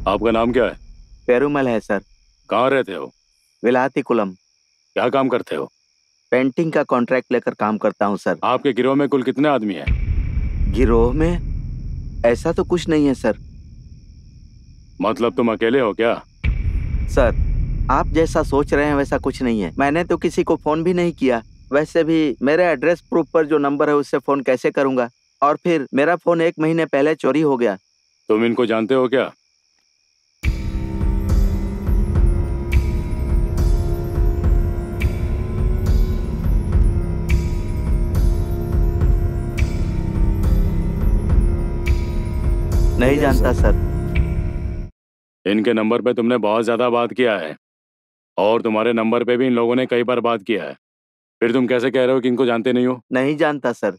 आपका नाम क्या है? पेरुमल है सर। कहाँ रहते हो? विलायतीकुलम। क्या काम करते हो? पेंटिंग का कॉन्ट्रैक्ट लेकर काम करता हूँ सर। आपके गिरोह में कुल कितने आदमी हैं? गिरोह में ऐसा तो कुछ नहीं है सर। मतलब तुम अकेले हो क्या? सर, आप जैसा सोच रहे हैं वैसा कुछ नहीं है। मैंने तो किसी को फोन भी नहीं किया। वैसे भी मेरे एड्रेस प्रूफ पर जो नंबर है उससे फोन कैसे करूंगा? और फिर मेरा फोन 1 महीने पहले चोरी हो गया। तुम इनको जानते हो क्या? नहीं जानता सर। इनके नंबर पे तुमने बहुत ज्यादा बात किया है और तुम्हारे नंबर पे भी इन लोगों ने कई बार बात किया है। फिर तुम कैसे कह रहे हो कि इनको जानते नहीं हो? नहीं जानता सर।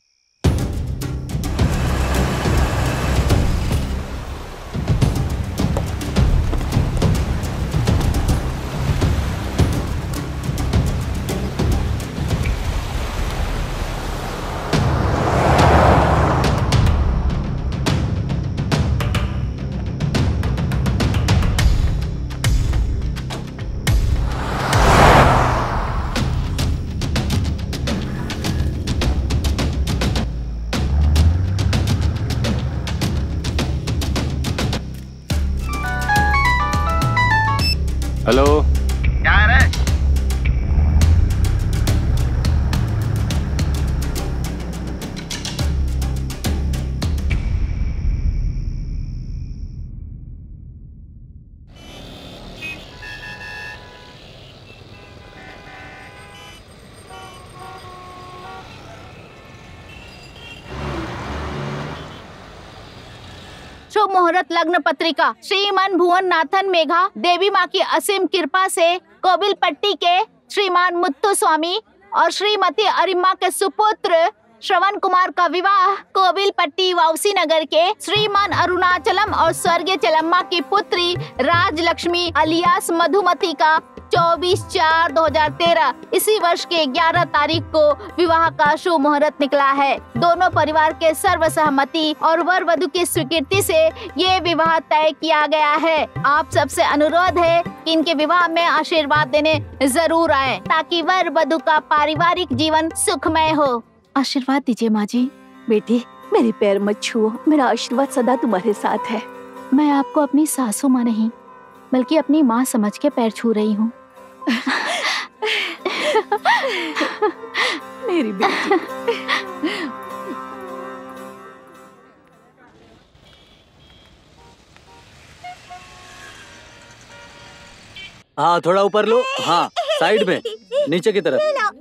हेलो, क्या है रे? शुभ मुहूर्त लग्न पत्रिका। श्रीमान भुवन नाथन मेघा देवी माँ की असीम कृपा से कोविलपट्टी के श्रीमान मुत्तु स्वामी और श्रीमती अरिम्मा के सुपुत्र श्रवण कुमार का विवाह कोविलपट्टी वाउसी नगर के श्रीमान अरुणाचलम और स्वर्गीय चलम्मा की पुत्री राजलक्ष्मी अलियास मधुमती का 24/4/2013 इसी वर्ष के 11 तारीख को विवाह का शुभ मुहूर्त निकला है। दोनों परिवार के सर्वसहमति और वर वधु की स्वीकृति से ये विवाह तय किया गया है। आप सबसे अनुरोध है कि इनके विवाह में आशीर्वाद देने जरूर आए ताकि वर वधु का पारिवारिक जीवन सुखमय हो। आशीर्वाद दीजिए माँ जी। बेटी, मेरे पैर मत छुओ, मेरा आशीर्वाद सदा तुम्हारे साथ है। मैं आपको अपनी सासू माँ नहीं बल्कि अपनी माँ समझ के पैर छू रही हूँ। मेरी बेटी। हाँ, थोड़ा ऊपर लो। हाँ, साइड में, नीचे की तरफ।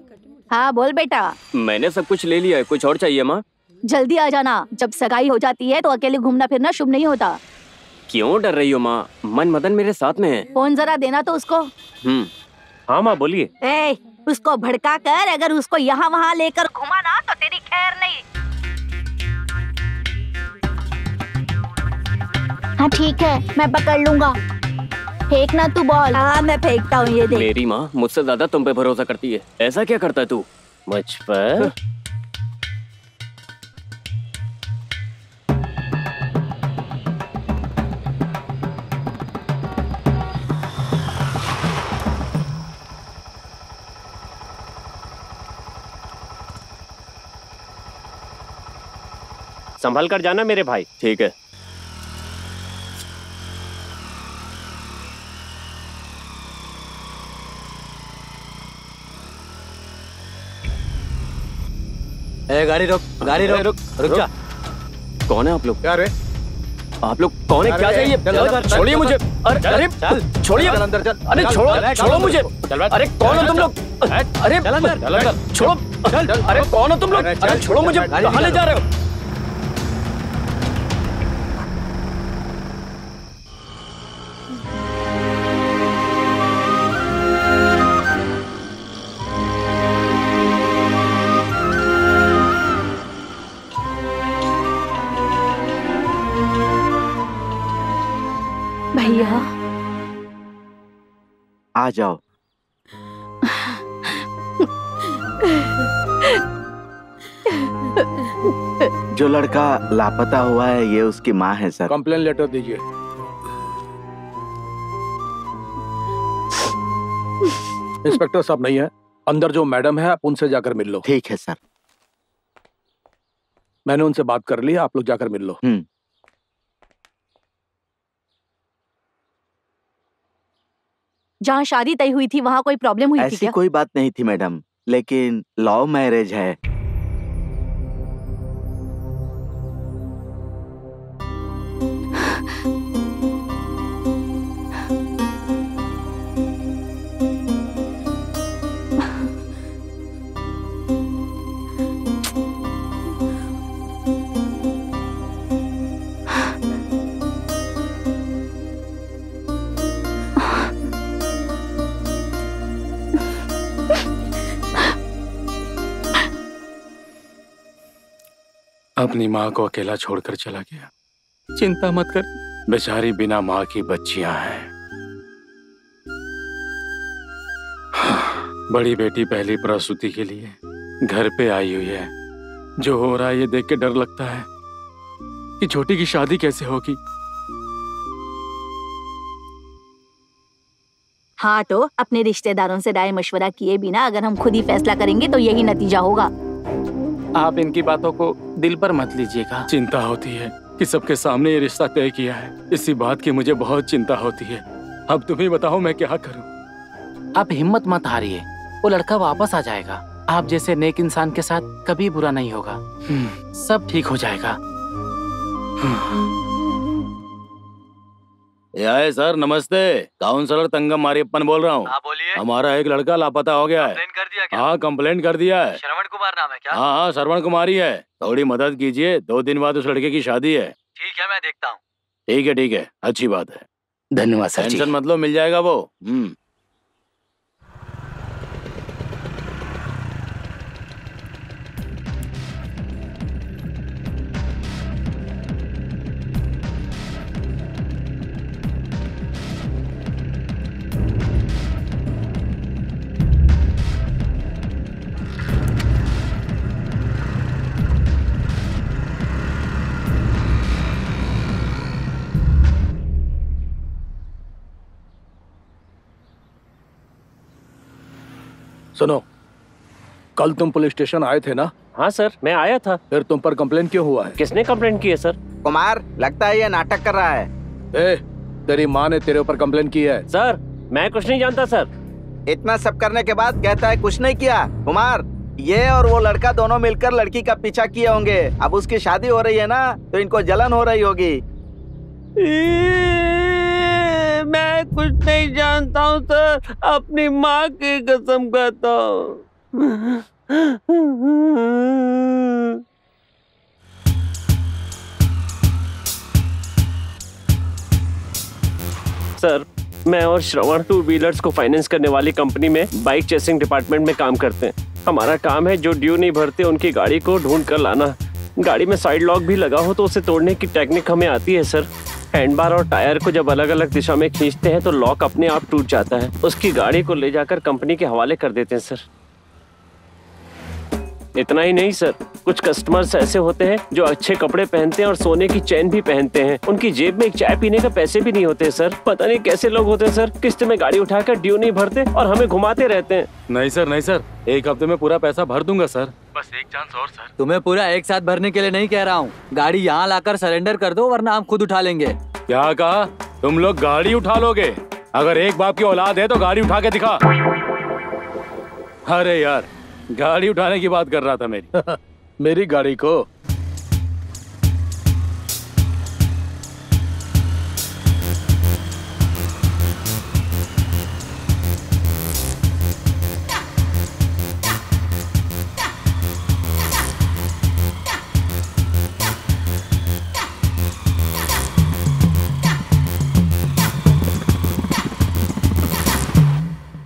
हाँ बोल बेटा। मैंने सब कुछ ले लिया है, कुछ और चाहिए माँ? जल्दी आ जाना, जब सगाई हो जाती है तो अकेले घूमना फिरना शुभ नहीं होता। क्यों डर रही हो माँ? मन मदन मेरे साथ में है। फोन जरा देना तो उसको। हाँ माँ बोलिए। उसको भड़का कर अगर उसको यहाँ वहाँ लेकर घुमा ना तो तेरी खैर नहीं। हाँ ठीक है, मैं पकड़ लूंगा। फेंकना तू बॉल। हाँ मैं फेंकता हूँ, ये देख। मेरी माँ मुझसे ज्यादा तुम पे भरोसा करती है। ऐसा क्या करता है तू मुझ पर? संभल कर जाना मेरे भाई। ठीक है। गाड़ी रोक, गाड़ी रोक, रुक जा। कौन है आप लोग? क्या रे? आप लोग कौन है? क्या चाहिए? छोड़िए मुझे। अरे छोड़िए, अंदर चल। अरे छोड़ो, छोड़ो मुझे। अरे कौन हो तुम लोग? अरे छोड़ो। अरे कौन हो तुम लोग? अरे छोड़ो मुझे, कहाँ ले जा रहे हो? भैया आ जाओ। जो लड़का लापता हुआ है ये उसकी माँ है सर। कंप्लेन लेटर दीजिए। इंस्पेक्टर साहब नहीं है, अंदर जो मैडम है आप उनसे जाकर मिल लो। ठीक है सर। मैंने उनसे बात कर ली, आप लोग जाकर मिल लो। जहाँ शादी तय हुई थी वहाँ कोई प्रॉब्लम हुई थी ऐसी क्या? कोई बात नहीं थी मैडम, लेकिन लव मैरिज है। अपनी माँ को अकेला छोड़कर चला गया। चिंता मत कर, बेचारी बिना माँ की बच्चियां हैं। बड़ी बेटी पहली प्रसूति के लिए घर पे आई हुई है। जो हो रहा है ये देख के डर लगता है कि छोटी की शादी कैसे होगी। हाँ तो अपने रिश्तेदारों से राय मशवरा किए बिना अगर हम खुद ही फैसला करेंगे तो यही नतीजा होगा। आप इनकी बातों को दिल पर मत लीजिएगा। चिंता होती है कि सबके सामने ये रिश्ता तय किया है, इसी बात की मुझे बहुत चिंता होती है। अब तुम ही बताओ मैं क्या करूं। आप हिम्मत मत हारिए, वो लड़का वापस आ जाएगा। आप जैसे नेक इंसान के साथ कभी बुरा नहीं होगा। सब ठीक हो जाएगा। यार सर नमस्ते, काउंसलर तंगम मारियप्पन बोल रहा हूँ। हाँ बोलिए। हमारा एक लड़का लापता हो गया है। कंप्लेन कर दिया क्या? हाँ कंप्लेंट कर दिया है। श्रवण कुमार नाम है क्या? हाँ श्रवण कुमारी है। थोड़ी मदद कीजिए, 2 दिन बाद उस लड़के की शादी है। ठीक है मैं देखता हूँ। ठीक है, अच्छी बात है। धन्यवाद सर जी। टेंशन मत लो, मिल जाएगा वो। सुनो, कल तुम पुलिस स्टेशन आए थे ना? हाँ सर मैं आया था। फिर तुम पर कंप्लेन क्यों हुआ है? किसने कंप्लेंट की है सर? कुमार, लगता है ये नाटक कर रहा है। ए, तेरी माँ ने तेरे ऊपर कंप्लेन की है। सर मैं कुछ नहीं जानता सर। इतना सब करने के बाद कहता है कुछ नहीं किया। कुमार, ये और वो लड़का दोनों मिलकर लड़की का पीछा किए होंगे। अब उसकी शादी हो रही है ना, तो इनको जलन हो रही होगी। मैं कुछ नहीं जानता हूँ सर, अपनी माँ की कसम खाता हूँ। सर मैं और श्रवण 2 व्हीलर्स को फाइनेंस करने वाली कंपनी में बाइक चेसिंग डिपार्टमेंट में काम करते हैं। हमारा काम है जो ड्यू नहीं भरते उनकी गाड़ी को ढूंढ कर लाना। गाड़ी में साइड लॉक भी लगा हो तो उसे तोड़ने की टेक्निक हमें आती है सर। हैंडबार और टायर को जब अलग अलग दिशा में खींचते हैं तो लॉक अपने आप टूट जाता है। उसकी गाड़ी को ले जाकर कंपनी के हवाले कर देते हैं सर। इतना ही नहीं सर, कुछ कस्टमर्स ऐसे होते हैं जो अच्छे कपड़े पहनते हैं और सोने की चेन भी पहनते हैं। उनकी जेब में एक चाय पीने का पैसे भी नहीं होते सर। पता नहीं कैसे लोग होते हैं सर, किस्त में गाड़ी उठाकर ड्यू नहीं भरते और हमें घुमाते रहते हैं। नहीं सर, 1 हफ्ते में पूरा पैसा भर दूंगा सर। बस एक चांस और सर। तुम्हें पूरा एक साथ भरने के लिए नहीं कह रहा हूँ, गाड़ी यहाँ लाकर सरेंडर कर दो वरना हम खुद उठा लेंगे। क्या कहा? तुम लोग गाड़ी उठा लोगे? अगर एक बाप की औलाद है तो गाड़ी उठा के दिखा। अरे यार, गाड़ी उठाने की बात कर रहा था मेरी। मेरी गाड़ी को?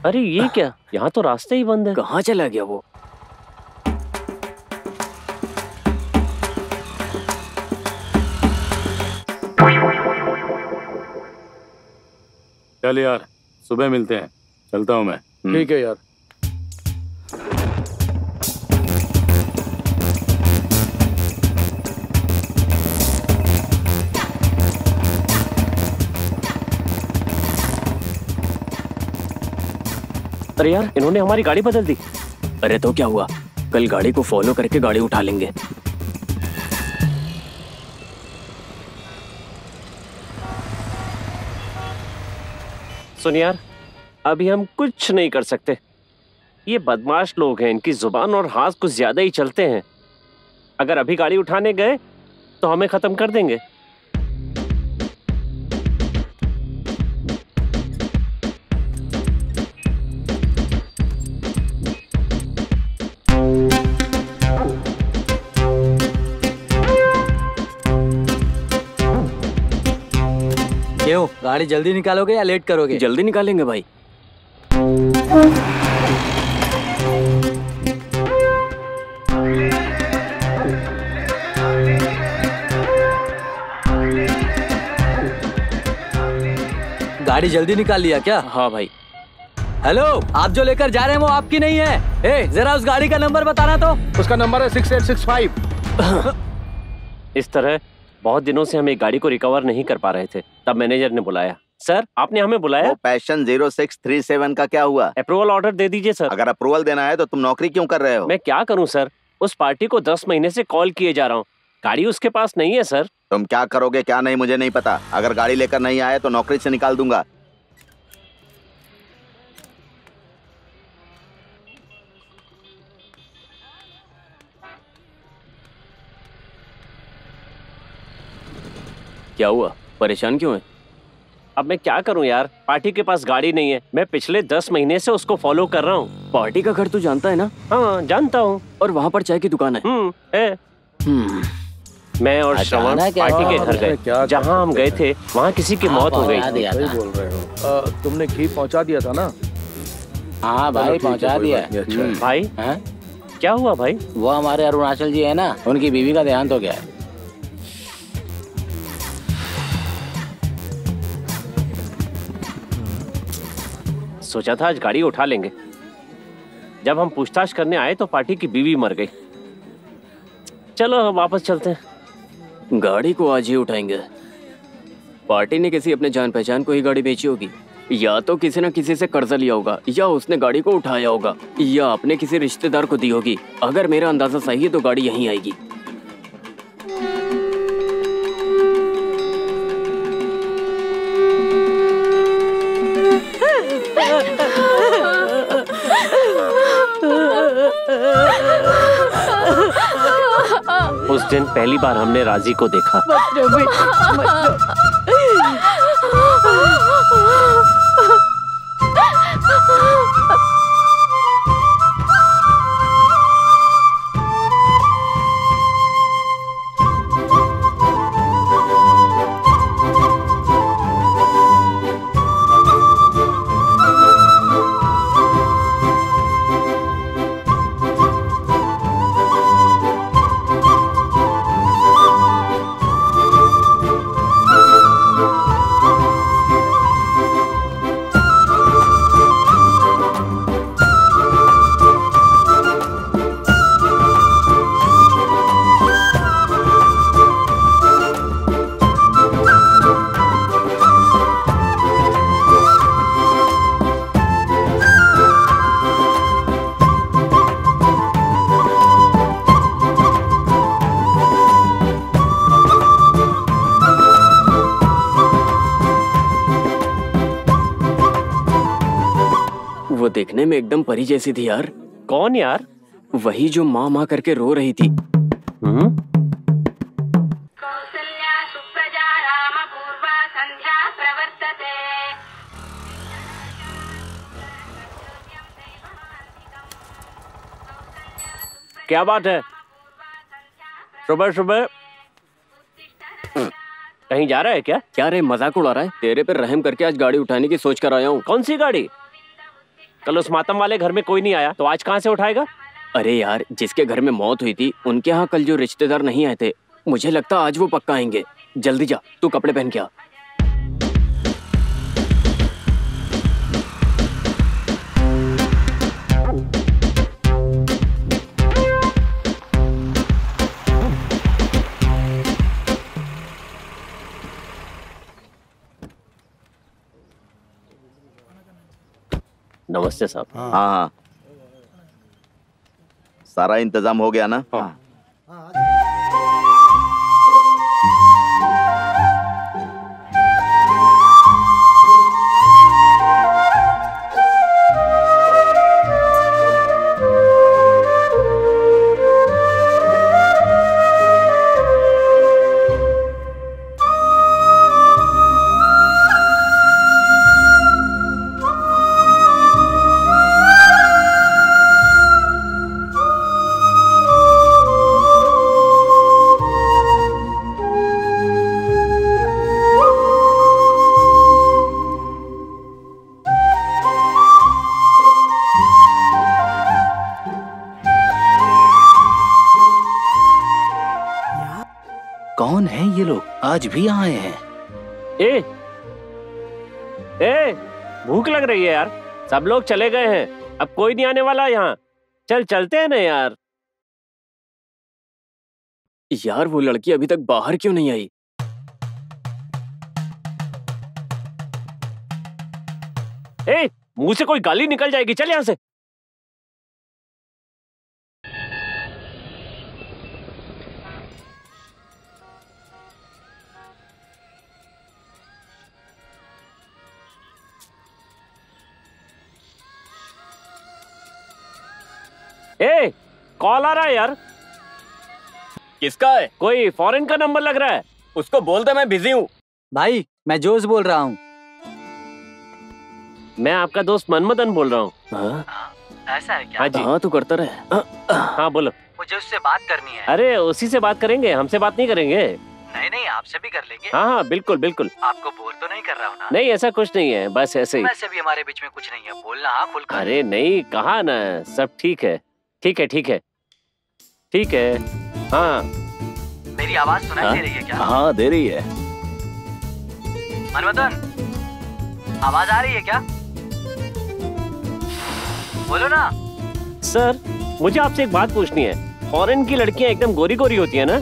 अरे ये क्या, यहाँ तो रास्ते ही बंद है। कहाँ चला गया वो? चल यार, सुबह मिलते हैं। चलता हूँ मैं। ठीक है यार। अरे यार, इन्होंने हमारी गाड़ी बदल दी। अरे तो क्या हुआ, कल गाड़ी को फॉलो करके गाड़ी उठा लेंगे। सुन यार, अभी हम कुछ नहीं कर सकते। ये बदमाश लोग हैं, इनकी जुबान और हाथ कुछ ज्यादा ही चलते हैं। अगर अभी गाड़ी उठाने गए तो हमें खत्म कर देंगे। क्यों, गाड़ी जल्दी निकालोगे या लेट करोगे? जल्दी निकालेंगे भाई। गाड़ी जल्दी निकाल लिया क्या? हाँ भाई। हेलो, आप जो लेकर जा रहे हैं वो आपकी नहीं है। ए, जरा उस गाड़ी का नंबर बताना तो। उसका नंबर है 6865। इस तरह बहुत दिनों से हम एक गाड़ी को रिकवर नहीं कर पा रहे थे, तब मैनेजर ने बुलाया। सर, आपने हमें बुलाया? वो पैशन 0637 का क्या हुआ? अप्रूवल ऑर्डर दे दीजिए सर। अगर अप्रूवल देना है तो तुम नौकरी क्यों कर रहे हो? मैं क्या करूं सर, उस पार्टी को 10 महीने से कॉल किए जा रहा हूं, गाड़ी उसके पास नहीं है सर। तुम क्या करोगे क्या नहीं मुझे नहीं पता। अगर गाड़ी लेकर नहीं आए तो नौकरी से निकाल दूंगा। क्या हुआ, परेशान क्यों है? अब मैं क्या करूं यार, पार्टी के पास गाड़ी नहीं है। मैं पिछले 10 महीने से उसको फॉलो कर रहा हूं। पार्टी का घर तू जानता है ना? हाँ जानता हूं। और वहाँ पर चाय की दुकान है। है। मैं और श्रवण पार्टी के घर गए। जहाँ हम गए थे वहाँ किसी की मौत हो गई। सही बोल रहे हो। तुमने घी पहुँचा दिया था ना? हाँ भाई, पहुँचा दिया। भाई क्या हुआ भाई? वो हमारे अरुणाचल जी है ना, उनकी बीवी का देहांत हो गया है। सोचा था आज गाड़ी उठा लेंगे, जब हम पूछताछ करने आए तो पार्टी की बीवी मर गई। चलो अब वापस चलते हैं। गाड़ी को आज ही उठाएंगे। पार्टी ने किसी अपने जान पहचान को ही गाड़ी बेची होगी, या तो किसी न किसी से कर्जा लिया होगा, या उसने गाड़ी को उठाया होगा, या अपने किसी रिश्तेदार को दी होगी। अगर मेरा अंदाजा सही है तो गाड़ी यहीं आएगी। उस दिन पहली बार हमने राजी को देखा। वो देखने में एकदम परी जैसी थी यार। कौन यार? वही जो माँ माँ करके रो रही थी। कौसल्या सुप्रजा राम पूर्वा संध्या प्रवर्तते। क्या बात है? सुबह सुबह कहीं जा रहा है क्या? क्या रे, मजाक उड़ा रहा है? तेरे पे रहम करके आज गाड़ी उठाने की सोच कर आया हूँ। कौन सी गाड़ी? कल उस मातम वाले घर में कोई नहीं आया तो आज कहाँ से उठाएगा? अरे यार, जिसके घर में मौत हुई थी उनके यहाँ कल जो रिश्तेदार नहीं आए थे, मुझे लगता आज वो पक्का आएंगे। जल्दी जा, तू कपड़े पहन के आ। नमस्ते साहब। हाँ हाँ, सारा इंतजाम हो गया ना? हाँ। कौन है ये लोग? आज भी आए हैं। ए भूख लग रही है यार। सब लोग चले गए हैं, अब कोई नहीं आने वाला यहाँ। चलते हैं ना यार। यार वो लड़की अभी तक बाहर क्यों नहीं आई? मुंह से कोई गाली निकल जाएगी, चल यहाँ से। कॉल आ रहा है यार। किसका है? कोई फॉरेन का नंबर लग रहा है। उसको बोल दे मैं बिजी हूँ। भाई मैं जोश बोल रहा हूँ। मैं आपका दोस्त मनमदन बोल रहा हूँ। ऐसा है क्या? हाँ जी। हाँ तू करता रहे। हाँ बोलो। मुझे उससे बात करनी है। अरे उसी से बात करेंगे, हमसे बात नहीं करेंगे। नहीं आपसे भी कर लेंगे। हाँ बिल्कुल बिल्कुल। आपको बोर तो नहीं कर रहा हूँ ना? नहीं ऐसा कुछ नहीं है, बस ऐसे ही। वैसे भी हमारे बीच में कुछ नहीं है, बोलना हाँ खुलकर। अरे नहीं, कहा ना, सब ठीक है। ठीक है। हाँ मेरी आवाज सुनाई दे रही है क्या? हाँ दे रही है। मनमदन आवाज आ रही है क्या? बोलो ना। सर मुझे आपसे एक बात पूछनी है। फॉरेन की लड़कियां एकदम गोरी गोरी होती है ना?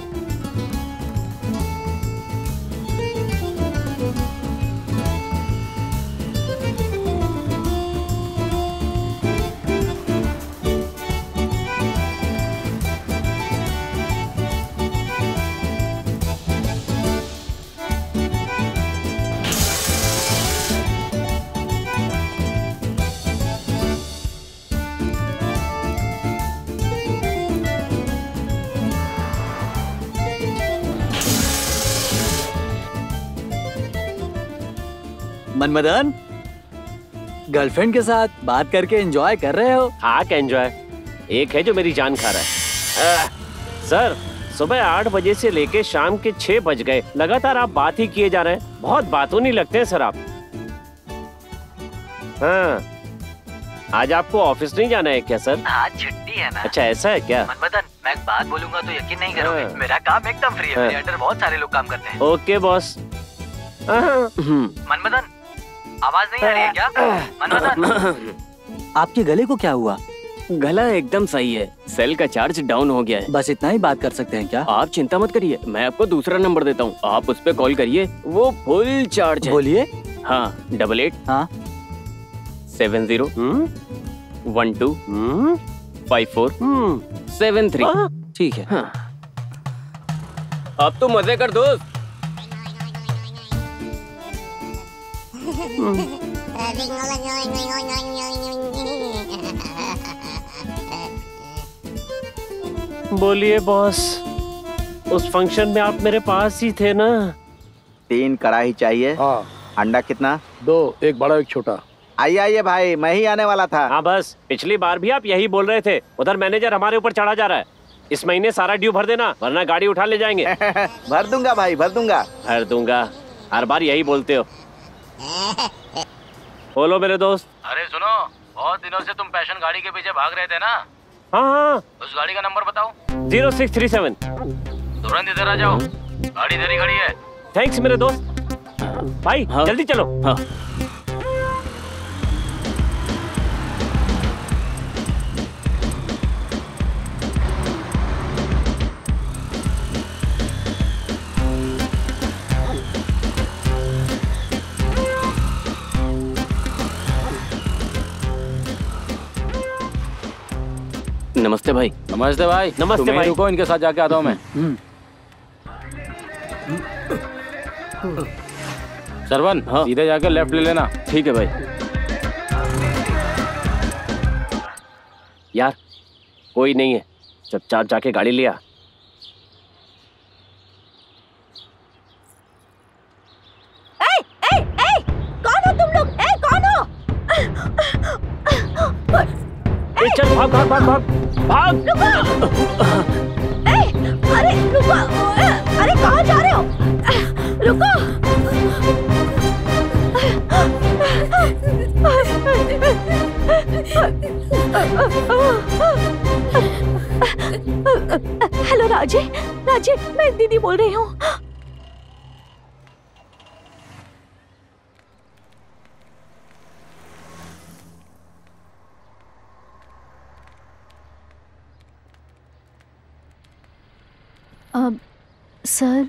मनमदन गर्लफ्रेंड के साथ बात करके एंजॉय कर रहे हो? हाँ क्या एंजॉय, एक है जो मेरी जान खा रहा है। सर सुबह 8 बजे से लेके शाम के 6 बज गए, लगातार आप बात ही किए जा रहे हैं। बहुत बातों नहीं लगते हैं सर आप। हाँ आज आपको ऑफिस नहीं जाना है क्या सर? आज छुट्टी है ना। अच्छा ऐसा है क्या? मनमदन मैं एक बात बोलूंगा तो यकीन नहीं करोगे। मेरा काम एकदम फ्री है। मेरे अंडर बहुत सारे लोग काम करते हैं। Okay boss. मनमदन आवाज नहीं आ रही है क्या? मनमदन आपके गले को क्या हुआ? गला एकदम सही है, सेल का चार्ज डाउन हो गया है। बस इतना ही बात कर सकते हैं क्या? आप चिंता मत करिए, मैं आपको दूसरा नंबर देता हूँ, आप उस पे कॉल करिए, वो फुल चार्ज है। बोलिए। हाँ 88 हाँ 70 12 54 73। ठीक है। हाँ। अब तो मजे कर दोस्त। बोलिए बॉस, उस फंक्शन में आप मेरे पास ही थे ना? 3 कढ़ाई चाहिए। हाँ। अंडा कितना? 2, एक बड़ा एक छोटा। आइए भाई, मैं ही आने वाला था। हाँ बस पिछली बार भी आप यही बोल रहे थे। उधर मैनेजर हमारे ऊपर चढ़ा जा रहा है। इस महीने सारा ड्यू भर देना, वरना गाड़ी उठा ले जाएंगे। भर दूंगा भाई, भर दूंगा। भर दूंगा, हर बार यही बोलते हो। बोलो मेरे दोस्त। अरे सुनो, बहुत दिनों से तुम पैशन गाड़ी के पीछे भाग रहे थे ना? हाँ उस गाड़ी का नंबर बताओ। 0637। तुरंत इधर आ जाओ, गाड़ी इधर ही खड़ी है। थैंक्स मेरे दोस्त। भाई हाँ। जल्दी चलो। हाँ। नमस्ते भाई। नमस्ते भाई। नमस्ते तुम भाई। रुको, इनके साथ जाके आता हूँ मैं। सरवन, हाँ। सीधे जाके लेफ्ट ले लेना। ठीक है भाई। यार कोई नहीं है, चुपचाप जाके गाड़ी लिया। कौन हो तुम लोग? कौन हो? चल भाग भाग भाग भाग भाग। अरे रुको! अरे कहाँ जा रहे हो? रुको! हेलो राजे, राजे मैं दीदी बोल रही हूँ। सर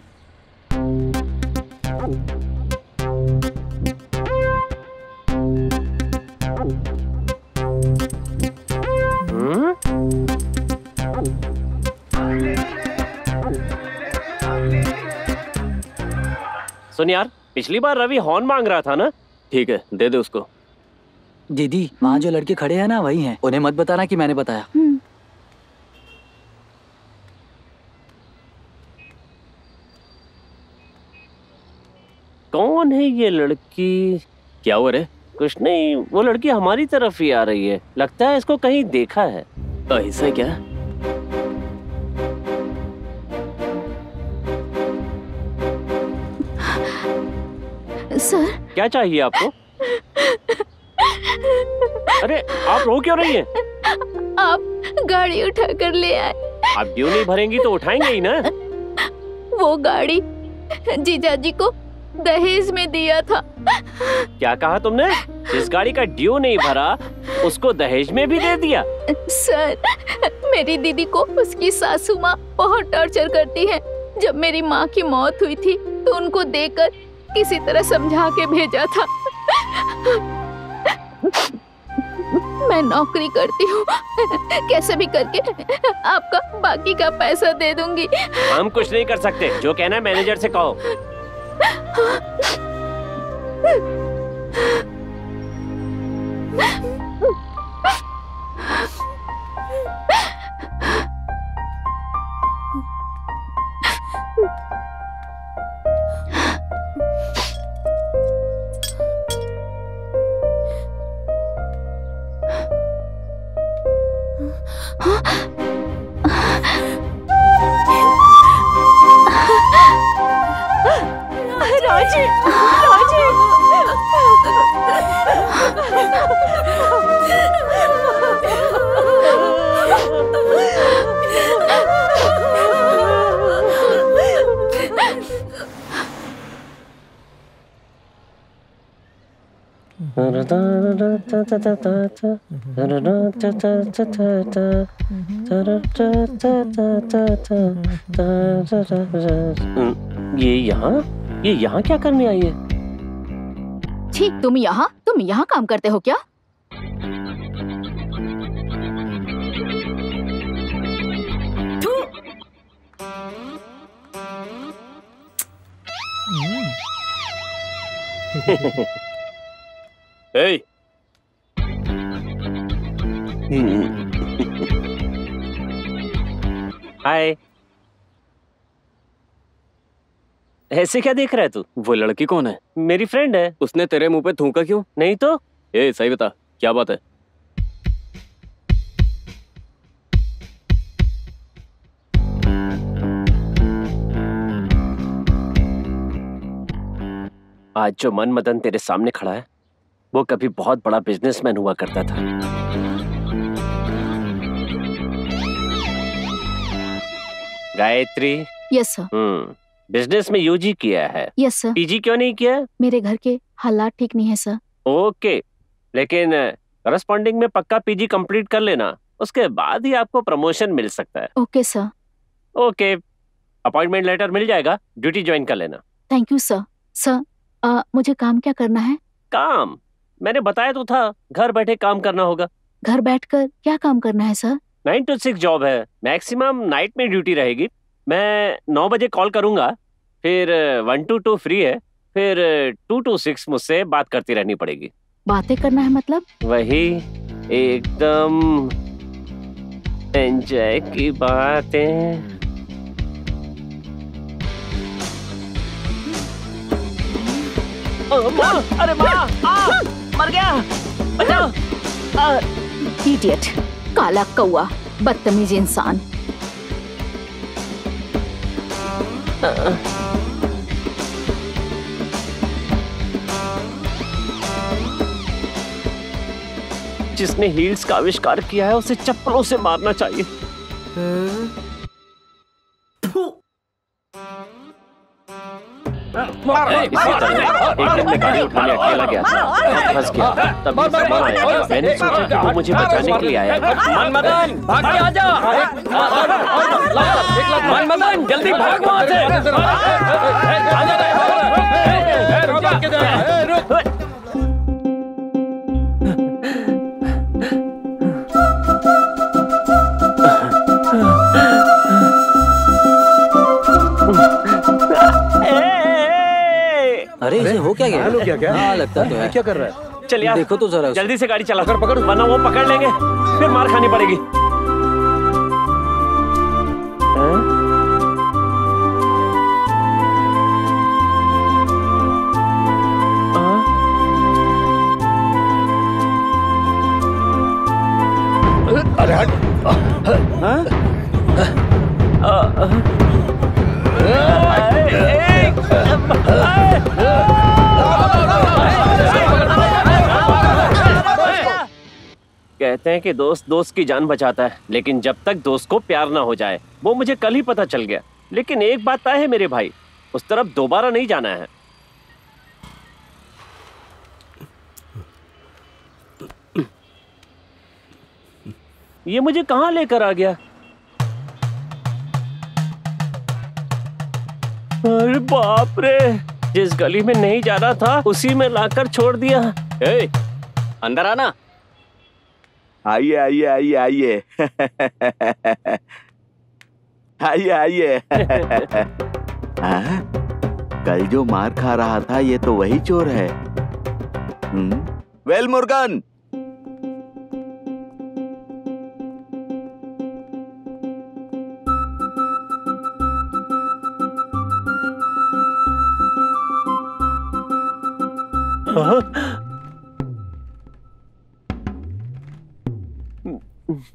सुन यार, पिछली बार रवि हॉर्न मांग रहा था ना। ठीक है, दे दे उसको। दीदी, वहाँ जो लड़के खड़े हैं ना वही हैं। उन्हें मत बताना कि मैंने बताया। कौन है ये लड़की? क्या हुआ रे? कुछ नहीं, वो लड़की हमारी तरफ ही आ रही है। लगता है इसको कहीं देखा है। ऐसा है क्या? सर क्या चाहिए आपको? अरे आप रो क्यों रही हैं? आप गाड़ी उठा कर ले आए। आप ड्यू नहीं भरेंगी तो उठाएंगे ही ना। वो गाड़ी जीजाजी को दहेज में दिया था। क्या कहा तुमने? जिस गाड़ी का ड्यू नहीं भरा उसको दहेज में भी दे दिया? सर, मेरी दीदी को उसकी सासू माँ बहुत टॉर्चर करती है। जब मेरी माँ की मौत हुई थी तो उनको देकर किसी तरह समझा के भेजा था। मैं नौकरी करती हूँ, कैसे भी करके आपका बाकी का पैसा दे दूंगी। हम कुछ नहीं कर सकते, जो कहना है मैनेजर से कहो। राजे, राजे! ये यहाँ क्या करने आई है? ठीक, तुम यहाँ काम करते हो क्या? Hey. हाय। ऐसे क्या देख रहा है तू? वो लड़की कौन है? मेरी फ्रेंड है। उसने तेरे मुंह पे थूका क्यों? नहीं तो? सही बता, क्या बात है? आज जो मन मदन तेरे सामने खड़ा है वो कभी बहुत बड़ा बिजनेसमैन हुआ करता था। गायत्री। Yes sir. बिजनेस में यूजी किया है? Yes sir. पीजी क्यों नहीं किया? मेरे घर के हालात ठीक नहीं है सर। ओके, लेकिन करस्पॉन्डिंग में पक्का पीजी कंप्लीट कर लेना, उसके बाद ही आपको प्रमोशन मिल सकता है। Okay sir. Okay, appointment letter मिल जाएगा, ड्यूटी ज्वाइन कर लेना। Thank you sir. सर, मुझे काम क्या करना है? काम? मैंने बताया तो था, घर बैठे काम करना होगा। घर बैठकर क्या काम करना है सर? 9 to 6 जॉब है, मैक्सिमम नाइट में ड्यूटी रहेगी। मैं 9 बजे कॉल करूंगा, फिर 1 to 2 फ्री है, फिर 2 to 6 मुझसे बात करती रहनी पड़ेगी। बातें करना है मतलब? वही एकदम एंजॉय की बातें। माँ, अरे माँ, मर गया, बचाओ। इडियट, काला कौआ, बदतमीज इंसान। जिसने हील्स का आविष्कार किया है उसे चप्पलों से मारना चाहिए। इसी तरह एक दिन मैं गाड़ी उठाने अकेला गया था, फंस गया। तभी सामान आया, मैंने सोचा कि वो मुझे बचाने के लिए आया है। मनमदन, भाग के आ जा। मनमदन, जल्दी भाग वहाँ से। अरे इसे हो क्या गया? क्या क्या? हाँ लगता तो है। क्या कर रहा है? चल यार, देखो तो जरा। जल्दी से गाड़ी चला, पकड़ वरना वो पकड़ लेंगे, फिर मार खानी पड़ेगी। अरे हट। कहते हैं कि दोस्त दोस्त की जान बचाता है, लेकिन जब तक दोस्त को प्यार ना हो जाए। वो मुझे कल ही पता चल गया। लेकिन एक बात तय है मेरे भाई, उस तरफ दोबारा नहीं जाना है। ये मुझे कहां लेकर आ गया? अरे बाप रे, जिस गली में नहीं जाना था उसी में लाकर छोड़ दिया। ए, अंदर आना। आइए आइए आइए आइए आइए आइए। हाँ? कल जो मार खा रहा था ये तो वही चोर है। वेल मुर्गन,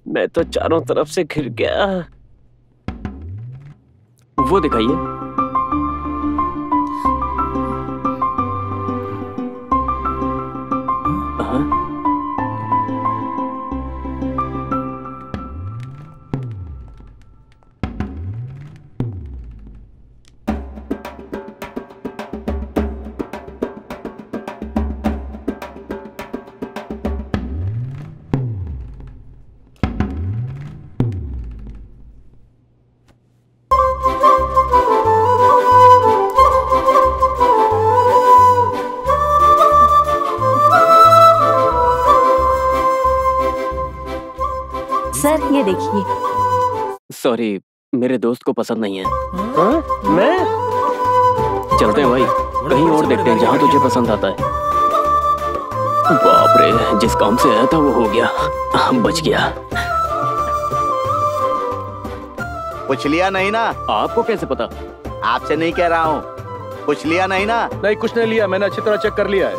मैं तो चारों तरफ से घिर गया। वो दिखाइए। सर ये देखिए। सॉरी, मेरे दोस्त को पसंद नहीं है। मैं? चलते हैं भाई, कहीं और देखते हैं जहाँ तुझे पसंद आता है। बाप रे, जिस काम से आया था वो हो गया, बच गया। कुछ लिया नहीं ना? आपको कैसे पता? आपसे नहीं कह रहा हूँ, कुछ लिया नहीं ना? नहीं, कुछ नहीं लिया, मैंने अच्छी तरह चेक कर लिया है।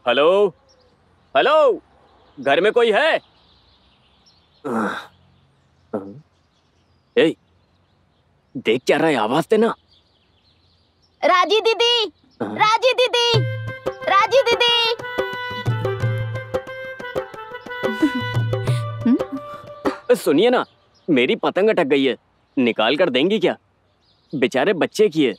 हेलो हेलो, घर में कोई है? ए, देख क्या रहा है, आवाज देना। राजी दीदी, राजी दीदी, राजी दीदी। सुनिए ना, मेरी पतंग अटक गई है, निकाल कर देंगी क्या? बेचारे बच्चे की है।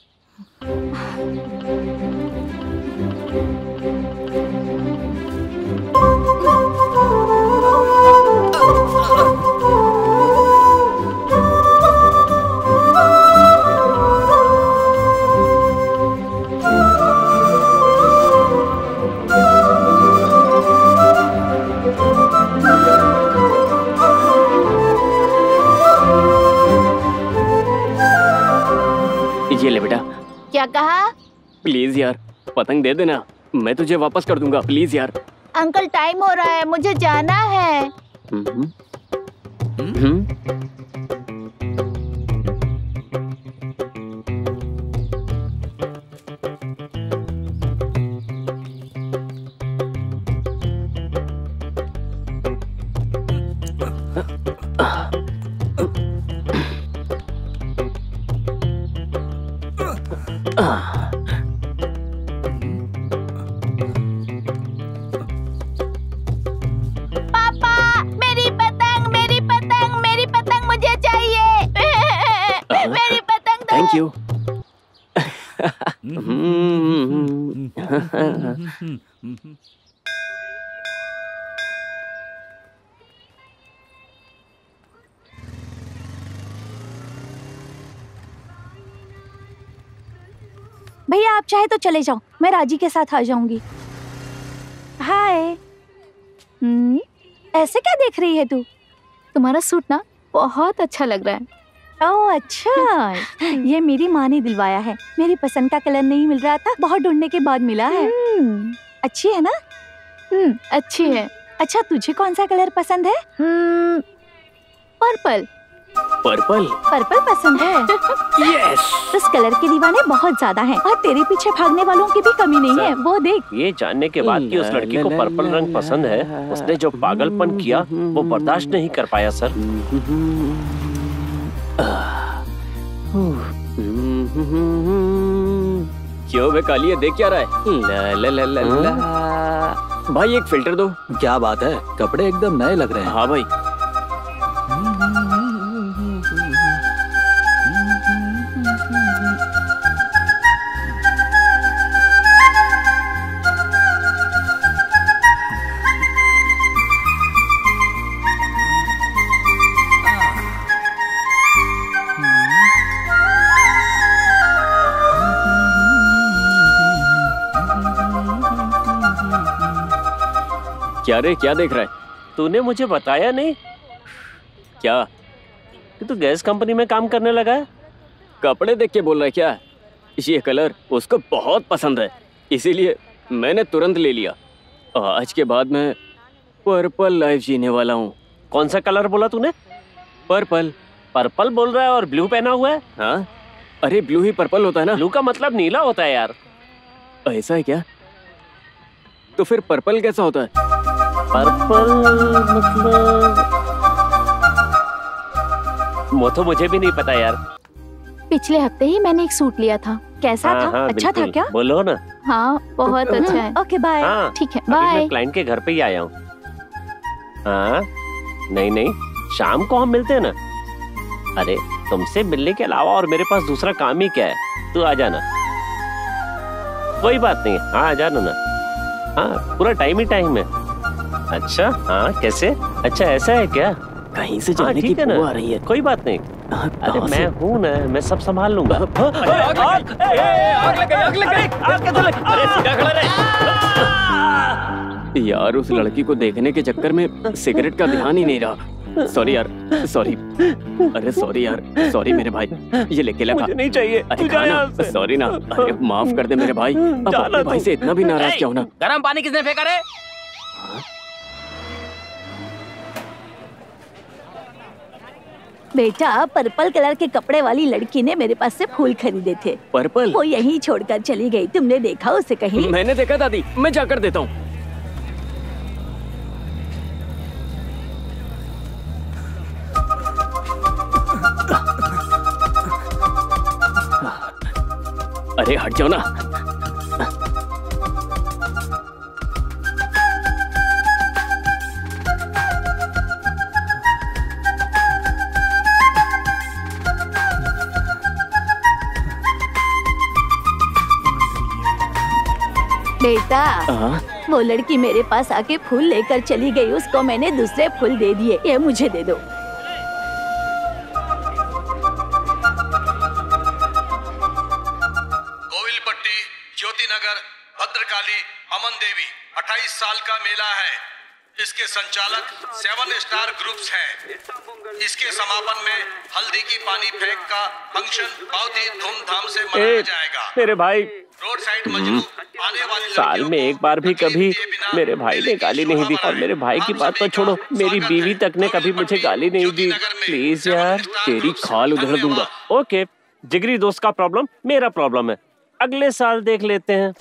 कहा। प्लीज यार पतंग दे देना, मैं तुझे वापस कर दूंगा, प्लीज यार। अंकल टाइम हो रहा है, मुझे जाना है। Thank you. भैया आप चाहे तो चले जाओ, मैं राजी के साथ आ जाऊंगी। हाय। ऐसे क्या देख रही है तू? तुम्हारा सूट ना बहुत अच्छा लग रहा है। ओह अच्छा। ये मेरी माँ ने दिलवाया है, मेरी पसंद का कलर नहीं मिल रहा था, बहुत ढूंढने के बाद मिला है। अच्छी है ना? अच्छी है। अच्छा तुझे कौन सा कलर पसंद है? पर्पल। पर्पल? पर्पल पसंद है? यस। इस कलर के दीवाने बहुत ज्यादा हैं और तेरे पीछे भागने वालों की भी कमी नहीं है, वो देख। ये जानने के बाद कि उस लड़की को पर्पल रंग पसंद है, उसने जो पागलपन किया वो बर्दाश्त नहीं कर पाया सर। क्यों बे कालिया, देख क्या रहा है? ला ला ला ला ला। भाई एक फिल्टर दो। क्या बात है, कपड़े एकदम नए लग रहे हैं। हाँ भाई। क्या रे, क्या देख रहा है? तूने मुझे बताया नहीं क्या कि तू गैस कंपनी में काम करने लगा है? कपड़े देख के बोल रहा है क्या? ये कलर उसको बहुत पसंद है, इसीलिए मैंने तुरंत ले लिया। आज के बाद मैं पर्पल लाइफ जीने वाला हूँ। कौन सा कलर बोला तूने? पर्पल। पर्पल बोल रहा है और ब्लू पहना हुआ है? हाँ अरे ब्लू ही पर्पल होता है ना। ब्लू का मतलब नीला होता है यार। ऐसा है क्या? तो फिर पर्पल कैसा होता है? पर्पल मतलब वो तो मुझे भी नहीं पता यार। पिछले हफ्ते ही मैंने एक सूट लिया था। कैसा था? हाँ, अच्छा था क्या? बोलो ना। हाँ बहुत अच्छा है। Okay bye. हाँ, ठीक है अभी बाय। मैं क्लाइंट के घर पे ही आया हूँ। हाँ नहीं नहीं, शाम को हम मिलते हैं ना। अरे तुमसे मिलने के अलावा और मेरे पास दूसरा काम ही क्या है, तू आ जाना। कोई बात नहीं, हाँ आ जाना ना। हाँ पूरा टाइम ही टाइम है। अच्छा हाँ कैसे? अच्छा ऐसा है क्या? कहीं से जाने की बू आ रही है। कोई बात नहीं, अरे मैं हूँ ना, मैं सब संभाल लूंगा। यार उस लड़की को देखने के चक्कर में सिगरेट का ध्यान ही नहीं रहा। सॉरी यार, सॉरी। अरे सॉरी यार, सॉरी मेरे भाई, ये लेके लगा। मुझे नहीं चाहिए। अरे खाना, सॉरी ना। अरे माफ कर दे मेरे भाई, अब अपने भाई से इतना भी नाराज क्यों ना। गरम पानी किसने फेंका रे? बेटा पर्पल कलर के कपड़े वाली लड़की ने मेरे पास से फूल खरीदे थे। पर्पल? वो यहीं छोड़कर चली गई, तुमने देखा उसे कहीं? मैंने देखा दादी, मैं जाकर देता हूँ। अरे हट जाओ ना। बेटा वो लड़की मेरे पास आके फूल लेकर चली गई, उसको मैंने दूसरे फूल दे दिए, ये मुझे दे दो। ज्योति नगर, भद्रकाली, अमन देवी 28 साल का मेला है। इसके संचालक 7 स्टार ग्रुप्स हैं। इसके समापन में हल्दी की पानी फेंक का फंक्शन बहुत ही धूमधाम से मनाया जाएगा। मेरे भाई रोड साइड मजनू आने वाली साल में एक बार भी कभी मेरे भाई ने गाली नहीं दी, और मेरे भाई की बात तो छोड़ो, मेरी बीवी तक ने कभी मुझे गाली नहीं दी। प्लीज यार, तेरी खाल उधेड़ दूंगा। ओके, जिगरी दोस्त का प्रॉब्लम मेरा प्रॉब्लम है, अगले साल देख लेते हैं।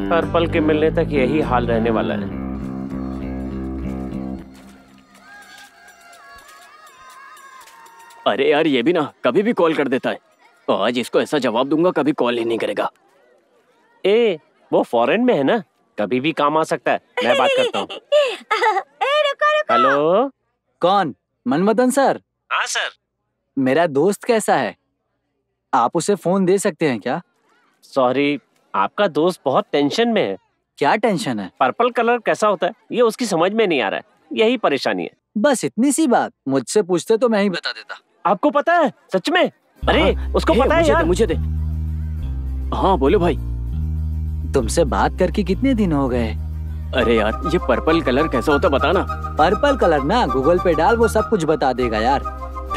हर पल के मिलने तक यही हाल रहने वाला है। अरे यार, ये भी ना कभी भी कॉल कर देता है। आज इसको ऐसा जवाब दूंगा, कभी कॉल ही नहीं करेगा। वो फॉरेन में है ना, कभी भी काम आ सकता है। मैं बात करता हूँ। हेलो, कौन? मनमदन सर? हाँ सर। मेरा दोस्त कैसा है? आप उसे फोन दे सकते हैं क्या? सॉरी, आपका दोस्त बहुत टेंशन में है। क्या टेंशन है? पर्पल कलर कैसा होता है ये उसकी समझ में नहीं आ रहा है, यही परेशानी है। बस इतनी सी बात, मुझसे पूछते तो मैं ही बता देता। आपको पता है सच में? अरे उसको पता है यार। मुझे दे। हाँ बोलो भाई। तुमसे बात करके कितने दिन हो गए? अरे यार, ये पर्पल कलर कैसा होता बताना। पर्पल कलर ना, गूगल पे डाल, वो सब कुछ बता देगा यार।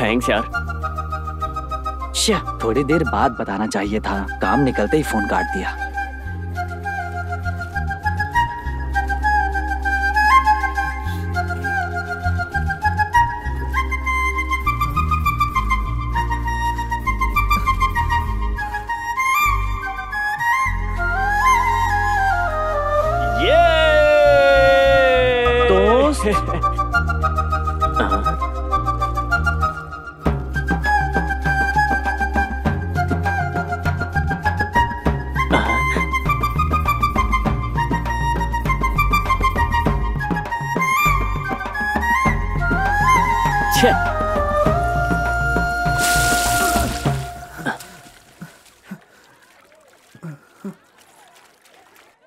थैंक्स यार। थोड़ी देर बाद बताना चाहिए था, काम निकलते ही फोन काट दिया।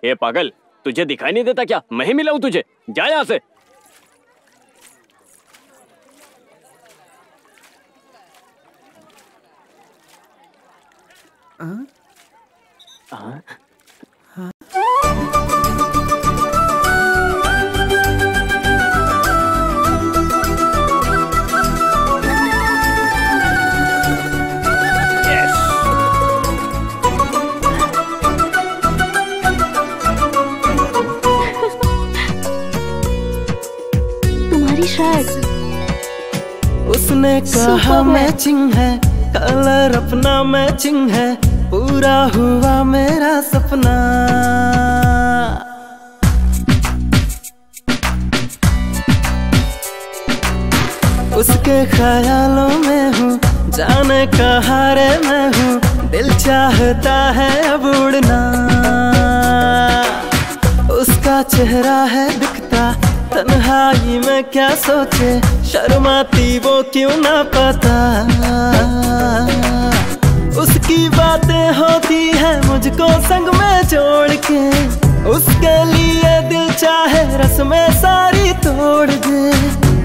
ये पागल, तुझे दिखाई नहीं देता क्या? मैं ही मिला हूं तुझे, जा यहाँ से। उसने कहा मैचिंग है, कलर अपना मैचिंग है, पूरा हुआ मेरा सपना। उसके ख्यालों में हूँ, जाने कहाँ रे मैं हूँ, दिल चाहता है अब उड़ना। उसका चेहरा है दिखता, तन्हाई में क्या सोचे, शर्माती वो क्यों ना पता। उसकी बातें होती है मुझको संग में जोड़ के, उसके लिए दिल चाहे रस्में सारी तोड़ दे।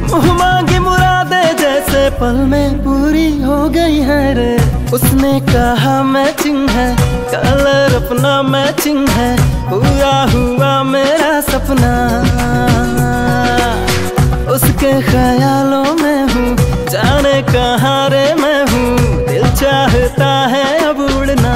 मुँह मांगी मुरादें जैसे पल में पूरी हो गई है रे। उसने कहा मैचिंग है, कलर अपना मैचिंग है, पूरा हुआ मेरा सपना। उसके ख्यालों में हूँ, जाने कहाँ रे मैं हूँ, दिल चाहता है अब उड़ना।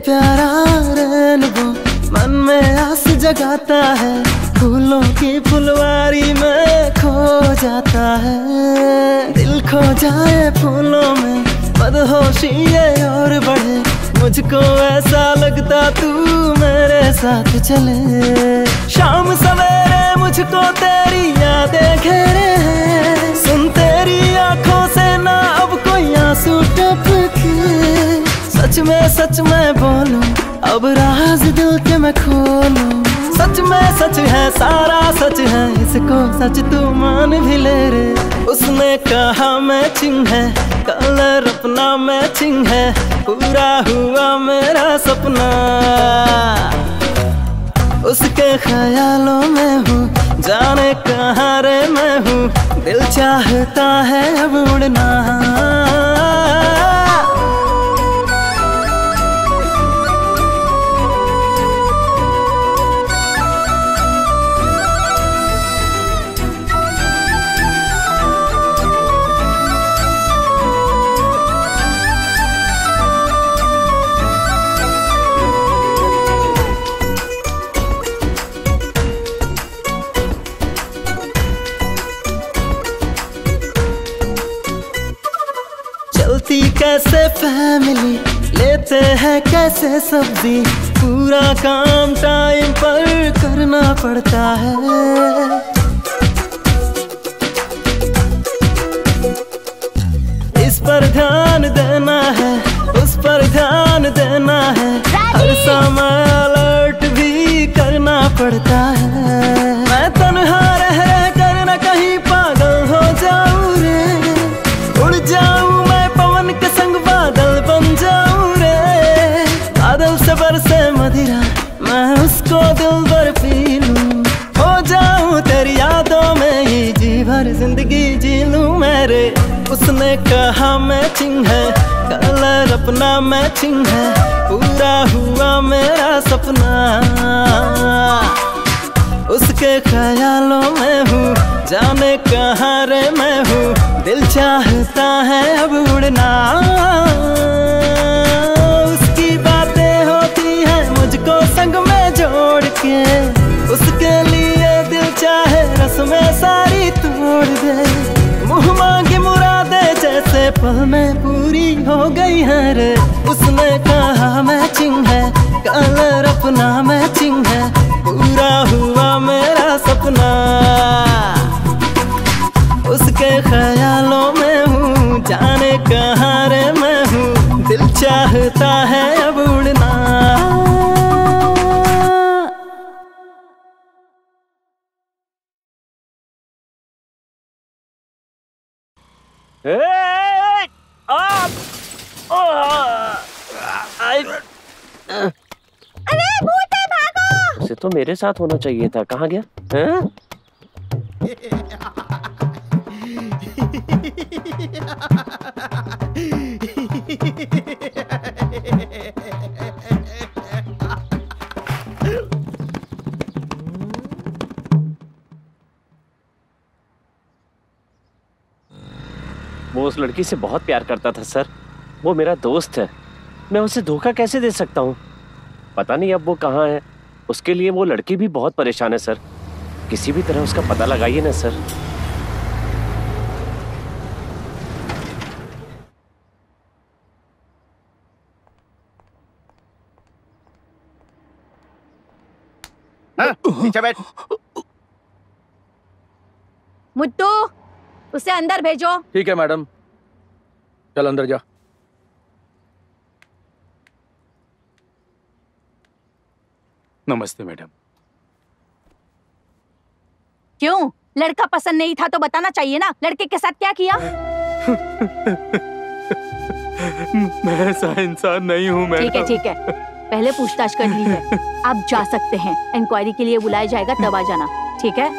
प्यारा रेनबो मन में आस जगाता है, फूलों की फुलवारी में खो जाता है। दिल खो जाए फूलों में, बदहोशी ये और बढ़े, मुझको ऐसा लगता तू मेरे साथ चले। शाम सवेरे मुझको तेरी यादें घेरे हैं, सुन तेरी आंखों से ना अब सच मैं बोलूं, अब राज दिल के मैं खोलूं। सच में सच है, सारा सच है, इसको सच तू मान भी ले रे। उसने कहा मैचिंग है, कलर अपना मैचिंग है, पूरा हुआ मेरा सपना। उसके ख्यालों में हूँ, जाने कहाँ रे मैं हूँ, दिल चाहता है अब उड़ना। कैसे फैमिली लेते हैं कैसे सब्जी, पूरा काम टाइम पर करना पड़ता है। इस पर ध्यान देना है, उस पर ध्यान देना है, हर समय अलर्ट भी करना पड़ता है। मैं तन्हा रह कर न कहीं पागल हो जाऊं रे, उड़ जाऊं मैं पवन के संग, बादल बन जाऊं रे। बादल से बरसे मदिरा, मैं उसको दिल भर पी लूं, हो जाऊं तेरी यादों में ही जी भर जिंदगी जी लूं मेरे। उसने कहा मैचिंग है, कलर अपना मैचिंग है, पूरा हुआ मेरा सपना। उसके ख्यालों में हूँ, जाने कहाँ रे मैं हूँ, दिल चाहता है अब उड़ना। उसकी बातें होती हैं मुझको संग में जोड़ के, उसके लिए दिल चाहे रस्में सारी तोड़ दे। मुँह मांगी मुरादें जैसे पल में पूरी हो गई है रे। उसने कहा मैचिंग है, कलर अपना मैचिंग है, पूरा हुआ मेरा सपना। उसके ख्यालों में हूँ, जाने कहाँ रे मैं हूँ, दिल चाहता है अब उड़ना। अरे भूत है, भागो! उसे तो मेरे साथ होना चाहिए था, कहाँ गया? हैं? वो उस लड़की से बहुत प्यार करता था सर, वो मेरा दोस्त है, मैं उसे धोखा कैसे दे सकता हूँ? पता नहीं अब वो कहाँ है। उसके लिए वो लड़की भी बहुत परेशान है सर, किसी भी तरह उसका पता लगाइए ना सर। नीचे बैठ। मुत्तू, उसे अंदर भेजो। ठीक है मैडम, चल अंदर जा। नमस्ते मैडम। क्यों? लड़का पसंद नहीं था तो बताना चाहिए ना, लड़के के साथ क्या किया? मैं ऐसा इंसान नहीं हूँ मैडम। ठीक है ठीक है, पहले पूछताछ कर ली है, आप जा सकते हैं। इंक्वायरी के लिए बुलाया जाएगा तब आ जाना, ठीक है?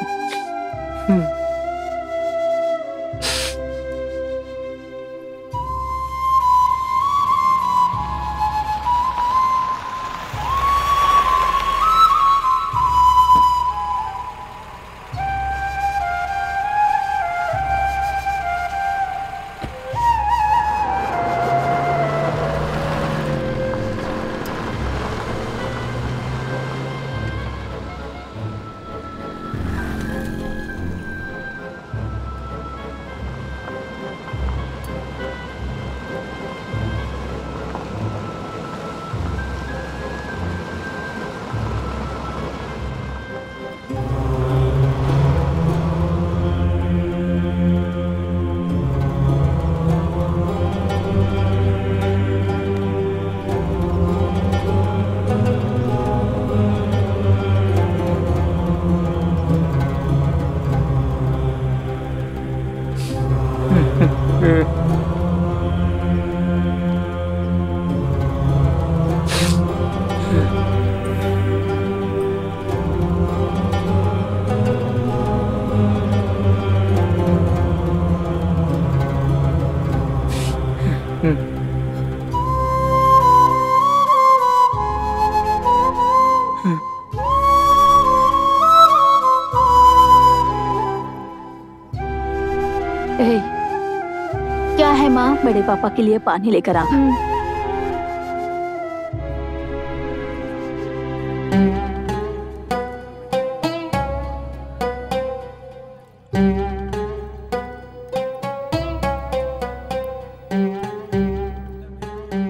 क्या है माँ? बड़े पापा के लिए पानी लेकर आ।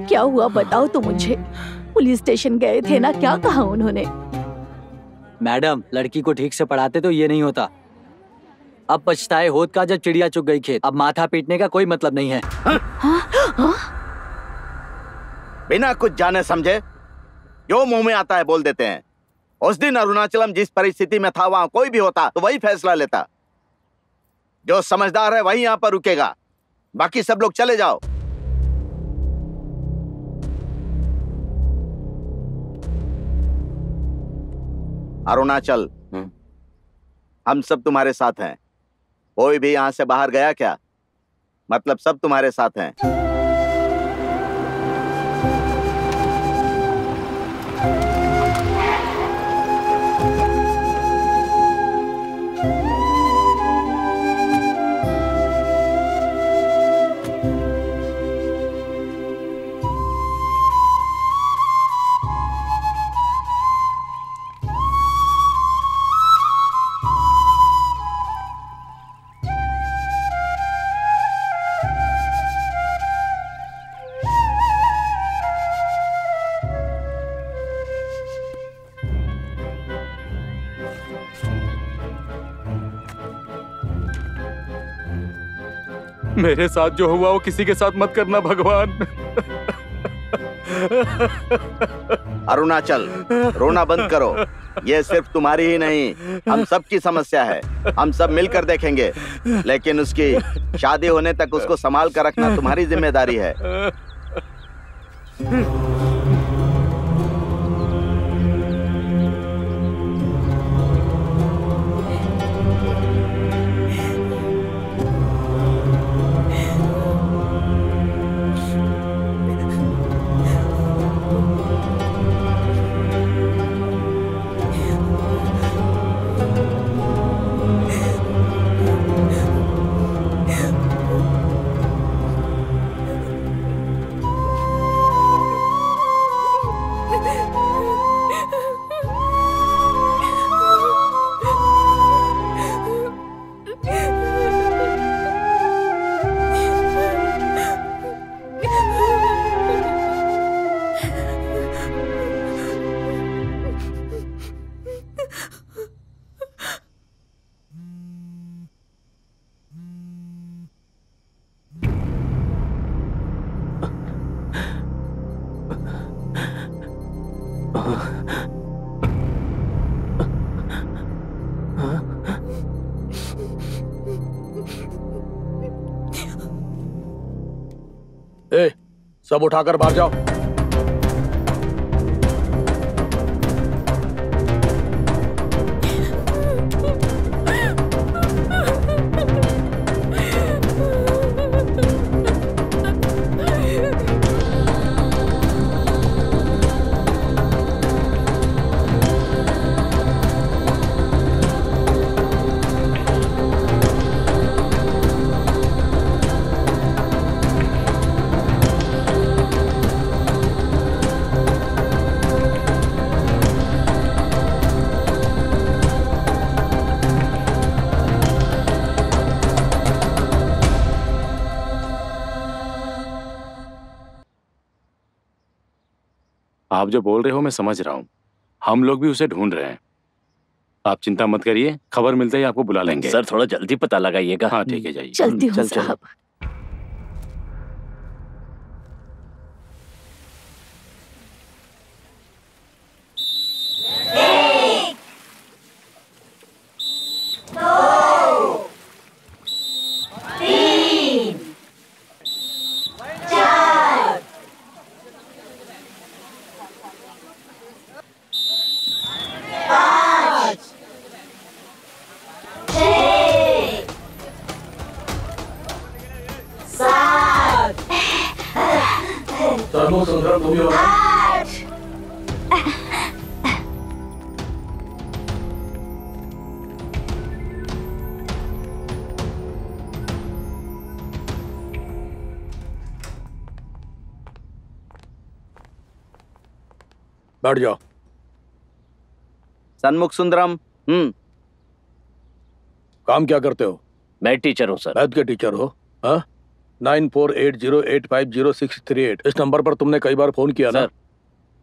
क्या हुआ बताओ तो मुझे। पुलिस स्टेशन गए थे ना, क्या कहा उन्होंने? मैडम, लड़की को ठीक से पढ़ाते तो ये नहीं होता। अब पछताए होत का जब चिड़िया चुग गई खेत। अब माथा पीटने का कोई मतलब नहीं है। बिना कुछ जाने समझे जो मुंह में आता है बोल देते हैं। उस दिन अरुणाचलम जिस परिस्थिति में था वहां कोई भी होता तो वही फैसला लेता। जो समझदार है वही यहाँ पर रुकेगा, बाकी सब लोग चले जाओ। अरुणाचल, हम सब तुम्हारे साथ हैं। कोई भी यहां से बाहर गया क्या? मतलब सब तुम्हारे साथ हैं। मेरे साथ जो हुआ वो किसी के साथ मत करना भगवान। अरुणाचल, रोना बंद करो। ये सिर्फ तुम्हारी ही नहीं, हम सब की समस्या है। हम सब मिलकर देखेंगे, लेकिन उसकी शादी होने तक उसको संभाल कर रखना तुम्हारी जिम्मेदारी है। सब उठाकर बाहर जाओ। आप जो बोल रहे हो मैं समझ रहा हूँ। हम लोग भी उसे ढूंढ रहे हैं। आप चिंता मत करिए, खबर मिलते ही आपको बुला लेंगे। सर थोड़ा जल्दी पता लगाइएगा। हाँ ठीक है, जाइए। चलती हूँ साहब। बैठ जाओ। सन्मुख सुंदरम। काम क्या करते हो? मैं टीचर हूँ सर। मैथ के टीचर हो? हाँ, 9480850638 इस नंबर पर तुमने कई बार फोन किया ना?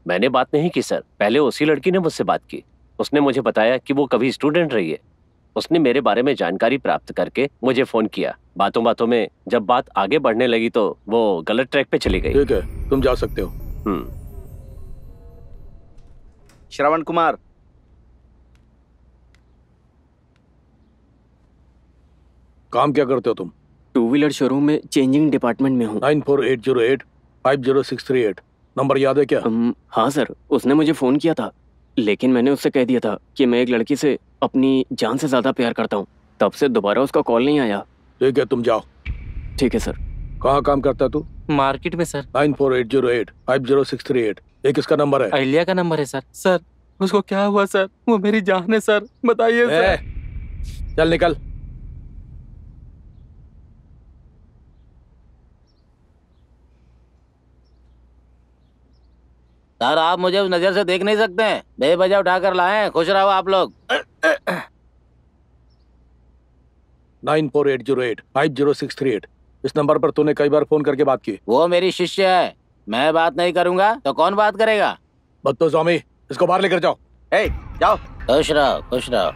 मैंने बात नहीं की सर, पहले उसी लड़की ने मुझसे बात की। उसने मुझे बताया कि वो कभी स्टूडेंट रही है। उसने मेरे बारे में जानकारी प्राप्त करके मुझे फोन किया। बातों बातों में जब बात आगे बढ़ने लगी तो वो गलत ट्रैक पे चली गई। ठीक है, तुम जा सकते हो। श्रवण कुमार। काम क्या करते हो तुम? 2 व्हीलर शोरूम में चेंजिंग डिपार्टमेंट में हूँ। 9480850638 नंबर याद है क्या? हाँ सर, उसने मुझे फोन किया था, लेकिन मैंने उससे कह दिया था कि मैं एक लड़की से अपनी जान से ज्यादा प्यार करता हूँ। तब से दोबारा उसका कॉल नहीं आया। ठीक है, तुम जाओ। ठीक है सर। कहाँ काम करता है तू? मार्केट में सर। 9480850638 ये किसका नंबर है? अहिल्या का नंबर है सर। सर उसको क्या हुआ सर? वो मेरी जान है सर, बताइए सर। चल निकल। सर आप मुझे उस नजर से देख नहीं सकते हैं, बेवजह उठाकर लाए हैं। खुश रहो आप लोग। 9480850638 इस नंबर पर तूने कई बार फोन करके बात की। वो मेरी शिष्य है, मैं बात नहीं करूंगा तो कौन बात करेगा? बत्तो स्वामी, इसको बाहर लेकर जाओ। जाओ। खुश रहो, खुश रहो।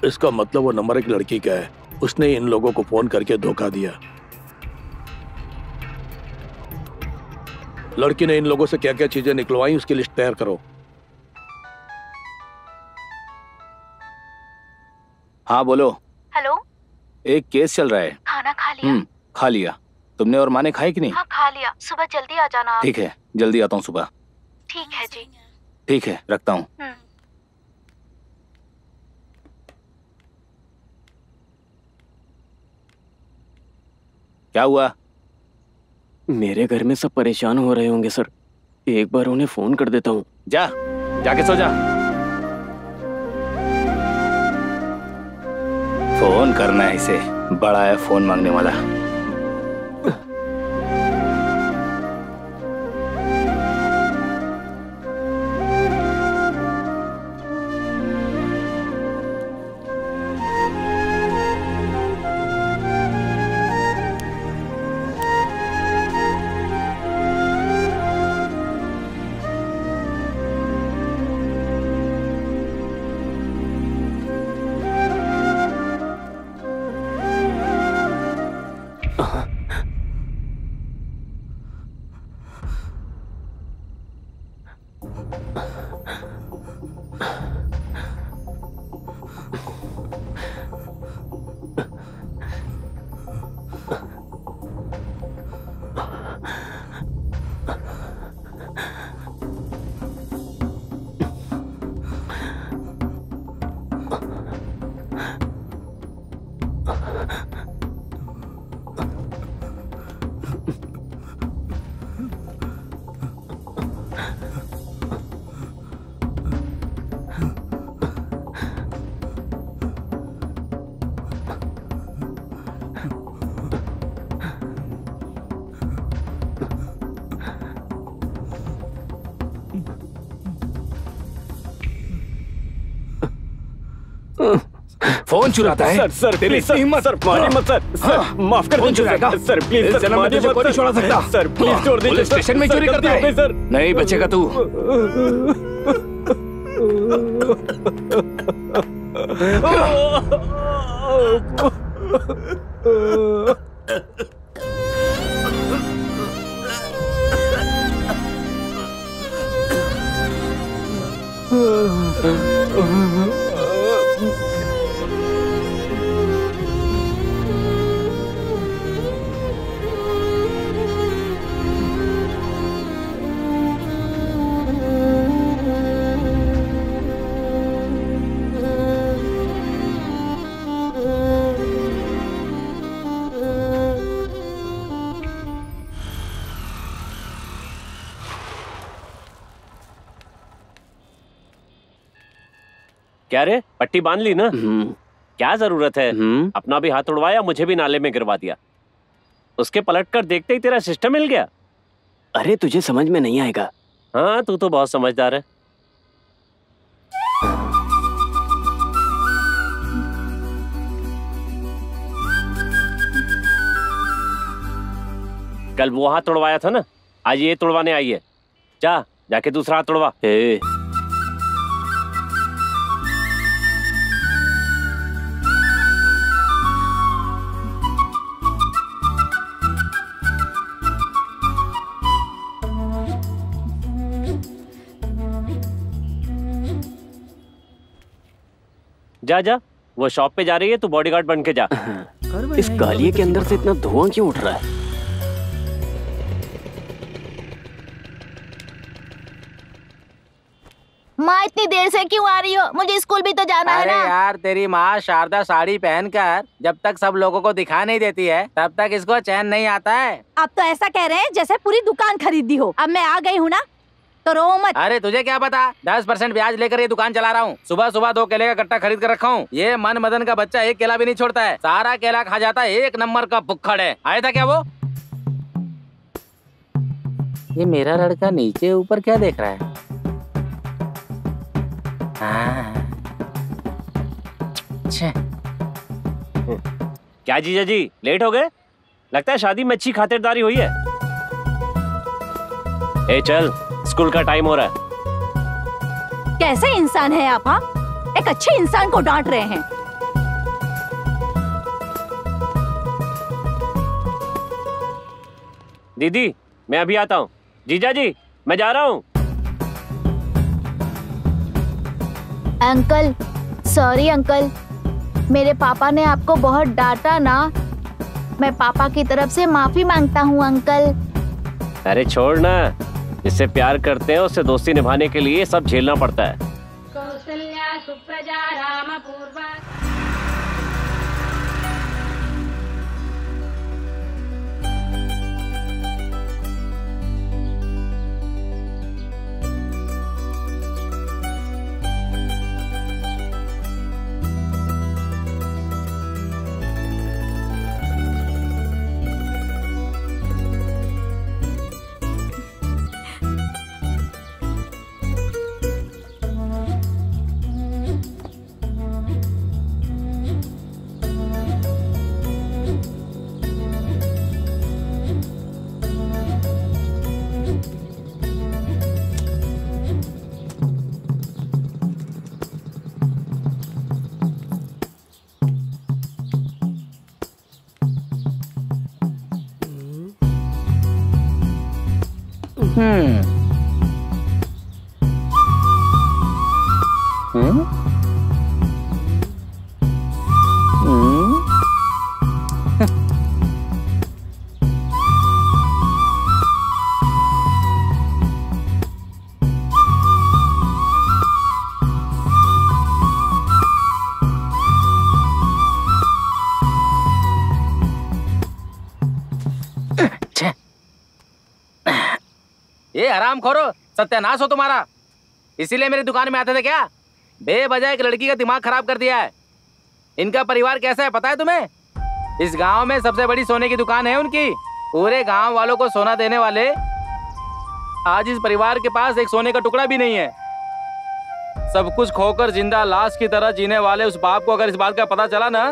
इसका मतलब वो नंबर एक लड़की का है। उसने इन लोगों को फोन करके धोखा दिया। लड़की ने इन लोगों से क्या क्या चीजें निकलवाई उसकी लिस्ट तैयार करो। हाँ बोलो। हेलो। एक केस चल रहा है। खाना खा लिया? खा लिया। तुमने और माँ ने खाई कि नहीं? हाँ खा लिया। सुबह जल्दी आ जाना आप। ठीक है, जल्दी आता हूँ सुबह। ठीक है जी। ठीक है, रखता हूँ। क्या हुआ? मेरे घर में सब परेशान हो रहे होंगे सर, एक बार उन्हें फोन कर देता हूँ। जाके सो जा। फोन करना है इसे, बड़ा है फोन मांगने वाला। फोन चुराता है? सर सर तेरी प्लीज, हिम्मत। सर मारिए मत सर। सर माफ कर दीजिए सर, प्लीज सर मारिए मत नहीं छोड़ा सकता सर, प्लीज छोड़ दीजिए पुलिस स्टेशन में चोरी करता है सर। नहीं बचेगा तू। क्या रे, पट्टी बांध ली ना? क्या जरूरत है? अपना भी हाथ उड़वाया, मुझे भी नाले में गिरवा दिया। उसके पलट कर देखते ही तेरा सिस्टम मिल गया। अरे तुझे समझ में नहीं आएगा। हाँ तू तो बहुत समझदार है। कल वो हाथ तोड़वाया था ना, आज ये तोड़वाने आई है। जाके दूसरा हाथ तोड़वा। जा वो शॉप पे जा रही है, तू बॉडीगार्ड बन के जा। इस कालिए के अंदर से इतना धुआं क्यों उठ रहा है? माँ इतनी देर से क्यों आ रही हो? मुझे स्कूल भी तो जाना है अरे ना। यार तेरी माँ शारदा साड़ी पहनकर जब तक सब लोगों को दिखा नहीं देती है तब तक इसको चैन नहीं आता है। आप तो ऐसा कह रहे हैं जैसे पूरी दुकान खरीदी हो। अब मैं आ गई हूँ ना, तो रो मत। अरे तुझे क्या पता, 10% ब्याज लेकर ये दुकान चला रहा हूँ। सुबह सुबह 2 केले का गट्टा खरीद कर रखा हूँ। ये मन मदन का बच्चा एक केला भी नहीं छोड़ता है, सारा केला खा जाता है। 1 नंबर का भुक्खड़ है। आया था क्या वो? ये मेरा लड़का नीचे ऊपर क्या देख रहा है? क्या जीजा जी लेट हो गए? लगता है शादी में अच्छी खातिरदारी हुई है। ए चल, स्कूल का टाइम हो रहा है। कैसे इंसान है आप? हाँ, एक अच्छे इंसान को डांट रहे हैं। दीदी मैं अभी आता हूँ। जीजा जी मैं जा रहा हूँ। अंकल सॉरी अंकल, मेरे पापा ने आपको बहुत डांटा ना। मैं पापा की तरफ से माफी मांगता हूँ अंकल। अरे छोड़ ना, जिससे प्यार करते हैं उससे दोस्ती निभाने के लिए सब झेलना पड़ता है। कौसल्या सुप्रजा राम पूर्वा। ये हराम खोरो, सत्यानाश हो तुम्हारा। इसीलिए मेरी दुकान में आते थे क्या? बेवजह एक लड़की का दिमाग खराब कर दिया है। इनका परिवार कैसा है पता है तुम्हें? इस गांव में सबसे बड़ी सोने की दुकान है उनकी। पूरे गांव वालों को सोना देने वाले आज इस परिवार के पास एक सोने का टुकड़ा भी नहीं है। सब कुछ खोकर जिंदा लाश की तरह जीने वाले उस बाप को अगर इस बात का पता चला ना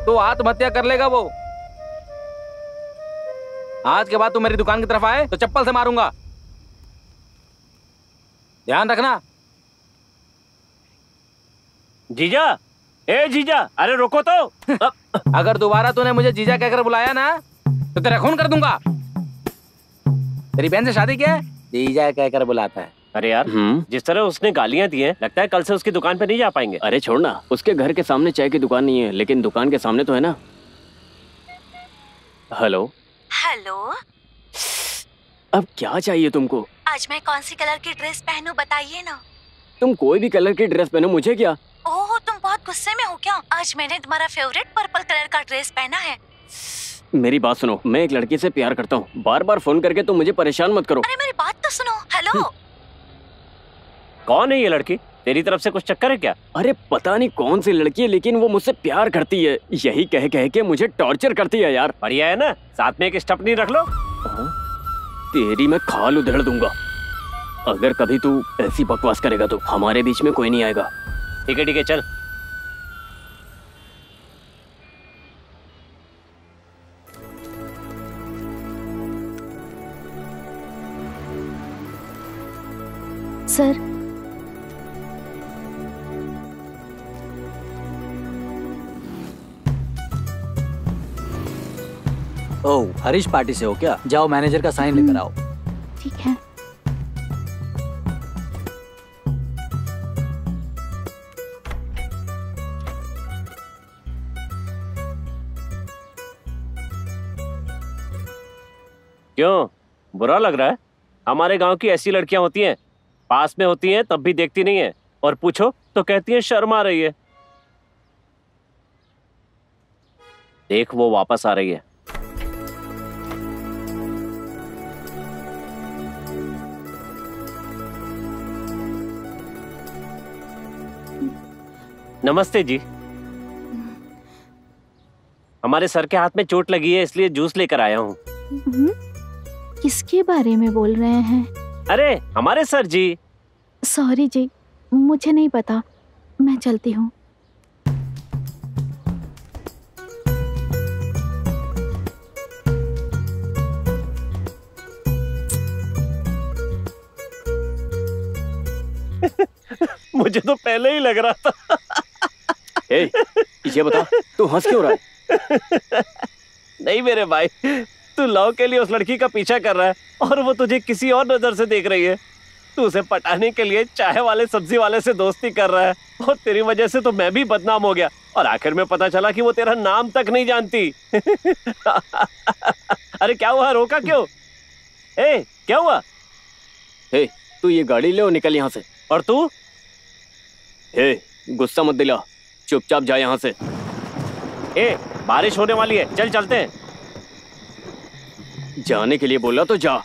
तो आत्महत्या कर लेगा वो। आज के बाद तू मेरी दुकान की तरफ आए तो चप्पल से मारूंगा, ध्यान रखना। जीजा, ए जीजा, अरे रोको तो। अगर दोबारा तूने मुझे जीजा कहकर बुलाया ना तो तेरा खून कर दूंगा। तेरी बहन से शादी क्या है? जीजा कहकर बुलाता है। अरे यार जिस तरह उसने गालियां दी हैं, लगता है कल से उसकी दुकान पे नहीं जा पाएंगे। अरे छोड़ ना, उसके घर के सामने चाय की दुकान नहीं है, लेकिन दुकान के सामने तो है ना। हेलो हेलो, अब क्या चाहिए तुमको? आज मैं कौन सी कलर की ड्रेस पहनूं बताइए ना। तुम कोई भी कलर की ड्रेस पहनो, मुझे क्या। ओह, तुम बहुत गुस्से में हो क्या? आज मैंने तुम्हारा फेवरेट पर्पल कलर का ड्रेस पहना है। मेरी बात सुनो, मैं एक लड़की से प्यार करता हूँ। बार बार फोन करके तुम मुझे परेशान मत करो। अरे मेरी बात तो सुनो। हेलो, कौन है ये लड़की? तेरी तरफ से कुछ चक्कर है क्या? अरे पता नहीं कौन सी लड़की है, लेकिन वो मुझसे प्यार करती है। यही कह कह के मुझे टॉर्चर करती है यार। बढ़िया है ना, साथ में एक स्टपनी रख लो। तेरी मैं खाल उधेड़ दूंगा। अगर कभी तू ऐसी बकवास करेगा तो हमारे बीच में कोई नहीं आएगा। ठीक है चल। सर। ओह, हरीश पार्टी से हो क्या? जाओ मैनेजर का साइन लेकर आओ। ठीक है। क्यों, बुरा लग रहा है? हमारे गांव की ऐसी लड़कियां होती हैं, पास में होती हैं तब भी देखती नहीं है, और पूछो तो कहती है शर्म आ रही है। देख, वो वापस आ रही है। नमस्ते जी। हमारे सर के हाथ में चोट लगी है, इसलिए जूस लेकर आया हूँ। किसके बारे में बोल रहे हैं? अरे हमारे सर जी। सॉरी जी, मुझे नहीं पता, मैं चलती हूँ। मुझे तो पहले ही लग रहा था। ए, ये बता, तू हंस क्यों रहा है? नहीं मेरे भाई, तू लव के लिए उस लड़की का पीछा कर रहा है और वो तुझे किसी और नजर से देख रही है। तू उसे पटाने के लिए चाय वाले सब्जी वाले से दोस्ती कर रहा है, और तेरी वजह से तो मैं भी बदनाम हो गया, और आखिर में पता चला कि वो तेरा नाम तक नहीं जानती। अरे क्या हुआ, रोका क्यों? ए, क्या हुआ? ए, तू ये गाड़ी ले और निकल यहाँ से। और तू? ए, गुस्सा मत दिला, चुपचाप जा यहाँ से। ए, बारिश होने वाली है, चल चलते हैं। जाने के लिए बोला तो जा,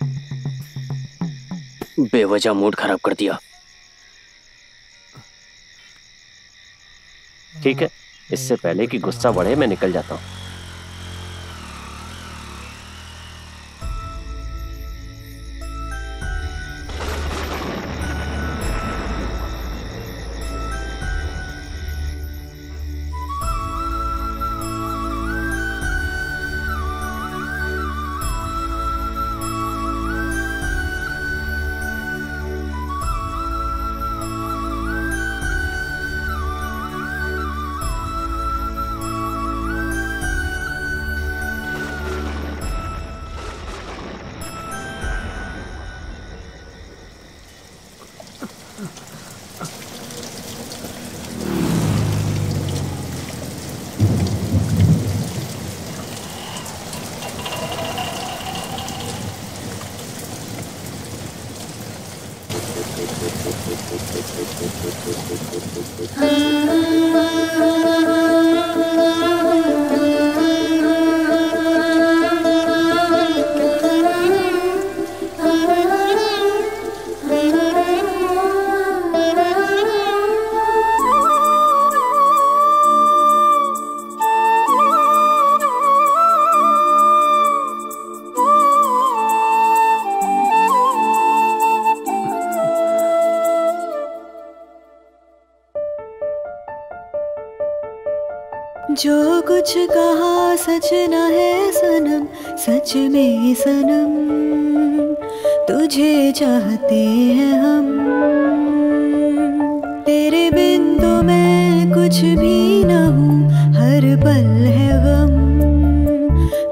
बेवजह मूड खराब कर दिया। ठीक है, इससे पहले कि गुस्सा बढ़े मैं निकल जाता हूँ। जो कुछ कहा सच न है सनम, सच में सनम तुझे चाहते हैं हम। तेरे बिन तो मैं कुछ भी न हूँ, हर पल है गम,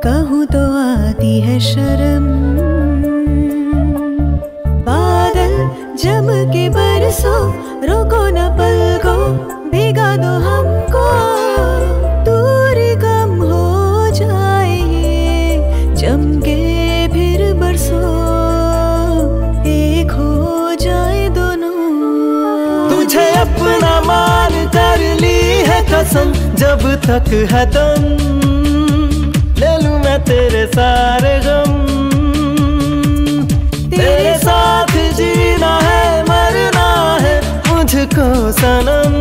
कहूँ तो आती है शर्म। बादल जम के बरसो, रोको न पल को, भिगा दो हमको, दूरी कम हो जाए, जम के फिर बरसो, एक हो जाए दोनों। तुझे अपना मान कर ली है कसम, जब तक है दम ले लूं मैं तेरे सारे गम। तेरे साथ जीना है मरना है मुझको सनम,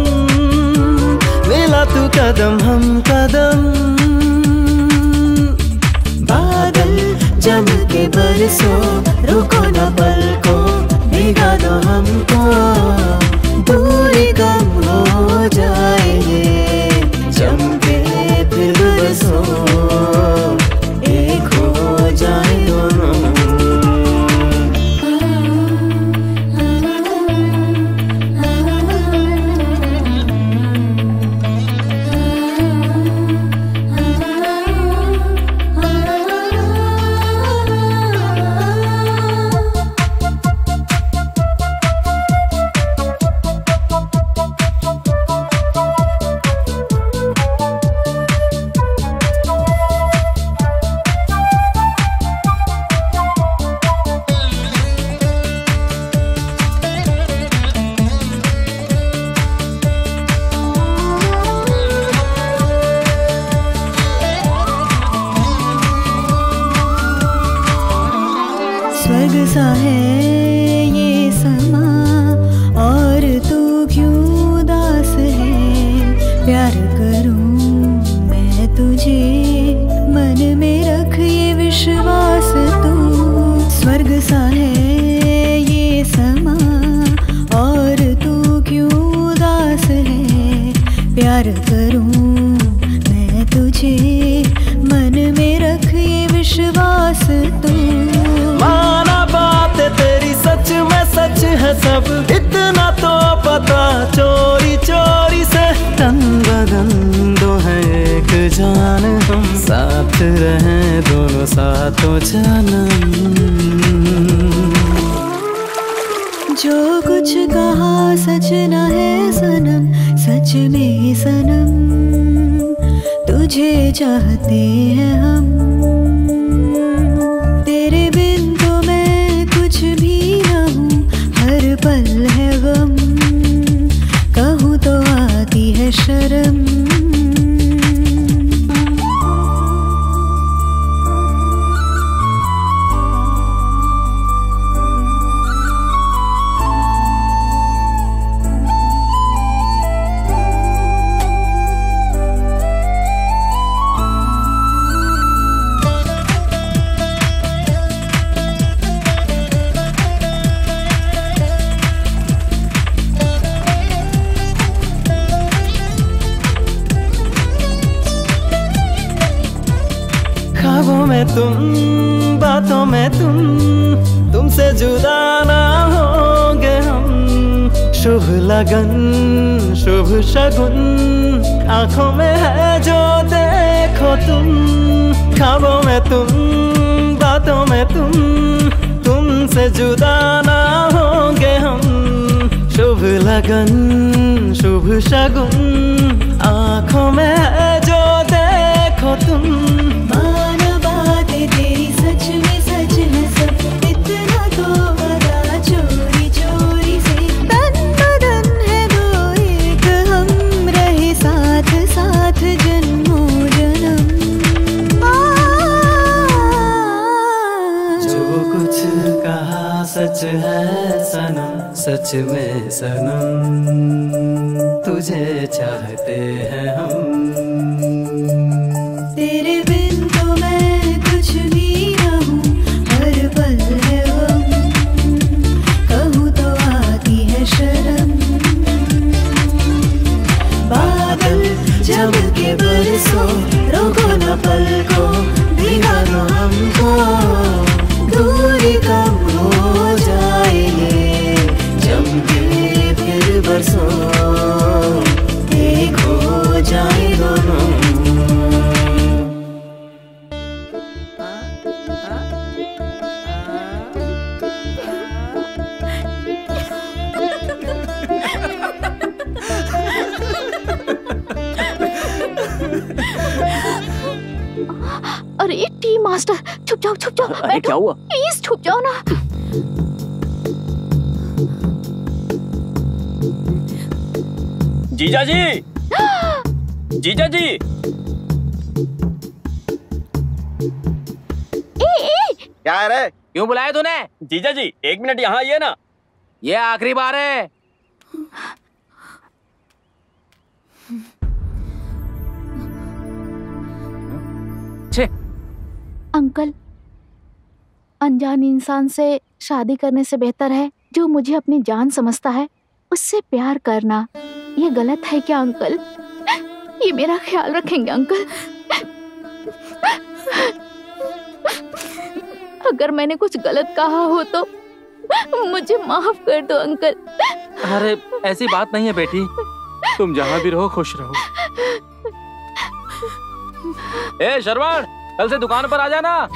मिला तू कदम हम कदम। बादल जम के बरसो, रुको न पल को, भिगा दो हमको, दूरी कम हो जाएंगे, जम के फिर बरसो, एक हो जाए दोनों। सा है ये समा और तू क्यों उदास है। प्यार करूं मैं तुझे, मन में रख ये विश्वास तू। स्वर्ग सा है ये समा और तू क्यों उदास है। प्यार करूं मैं तुझे, मन में रख ये विश्वास तू। माना बात तेरी सच में सच है सब, इतना तो पता चोरी चोरी से। तन बदन दो है एक जान, हम साथ रहें दोनों साथों जन्म। जो कुछ कहा सच न है सनम, सच में सनम तुझे चाहते हैं हम। तेरे बिन तो मैं कुछ भी न हूँ, हर पल है गम, कहूँ तो आती है शर्म। ख्वाबों में तुम, बातों में तुमसे जुदा ना होंगे हम। शुभ लगन शुभ शगुन आंखों में है जो देखो तुम। ख्वाबों में तुम, बातों में तुमसे जुदा ना होंगे हम। शुभ लगन शुभ शगुन आंखों में है जो देखो तुम। माना बात तेरी सच में सच है सब, इतना तो बता चोरी चोरी से। तन बदन है दो एक, हम रहे साथ साथ जन्मों जन्म। जो कुछ कहा सच है सनम, सच में सनम तुझे चाहते हैं हम। तेरे बिन तो मैं कुछ भी न हूँ, हर पल है गम, कहूँ तो आती है शर्म। बादल जब के बरसो, रोको न पल को, दिखा दो हमको। दूरी कम हो जाएगी जम के फिर बरसो, एक हो जाए दोनों। अरे टी मास्टर, छुप जाओ छुप जाओ। अरे क्या हुआ? प्लीज छुप जाओ ना। जीजा जी, जीजा जी। क्या है रे? क्यों बुलाया तूने? जीजा जी 1 मिनट यहाँ आइए ना। ये आखिरी बार है। छे अंकल, अनजान इंसान से शादी करने से बेहतर है जो मुझे अपनी जान समझता है उससे प्यार करना। ये गलत है क्या अंकल? ये मेरा ख्याल रखेंगे अंकल? अगर मैंने कुछ गलत कहा हो तो मुझे माफ कर दो अंकल। अरे ऐसी बात नहीं है बेटी, तुम जहाँ भी रहो खुश रहो। ए श्रवण, कल से दुकान पर आ जाना।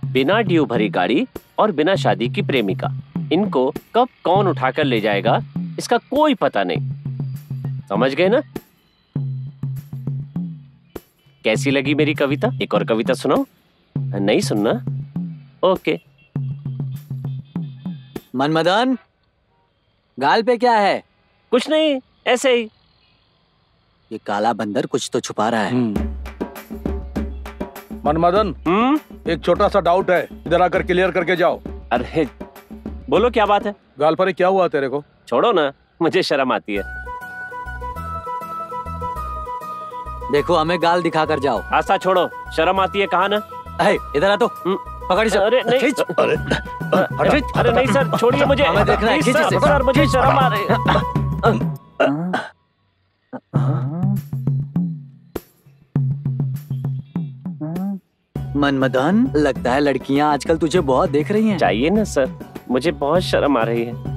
बिना ड्यू भरी गाड़ी और बिना शादी की प्रेमिका, इनको कब कौन उठाकर ले जाएगा इसका कोई पता नहीं। समझ गए ना? कैसी लगी मेरी कविता? एक और कविता सुनाओ? नहीं सुनना? ओके। मनमदन, गाल पे क्या है? कुछ नहीं, ऐसे ही। ये काला बंदर कुछ तो छुपा रहा है। मनमदन, एक छोटा सा डाउट है, इधर आकर क्लियर करके जाओ। अरे बोलो क्या बात है? गाल पर क्या हुआ तेरे को? छोड़ो ना, मुझे शर्म आती है। देखो हमें गाल दिखा कर जाओ। आस्था छोड़ो, शर्म आती है कहा ना। इधर आ तो पकड़ सर। अरे नहीं, अरे नहीं सर, छोड़िए मुझे। हमें देखना है, खींच इसे। सर मुझे शर्म आ रही है। मनमदन, लगता है लड़कियां आजकल तुझे बहुत देख रही हैं। चाहिए ना सर, मुझे बहुत शर्म आ रही है।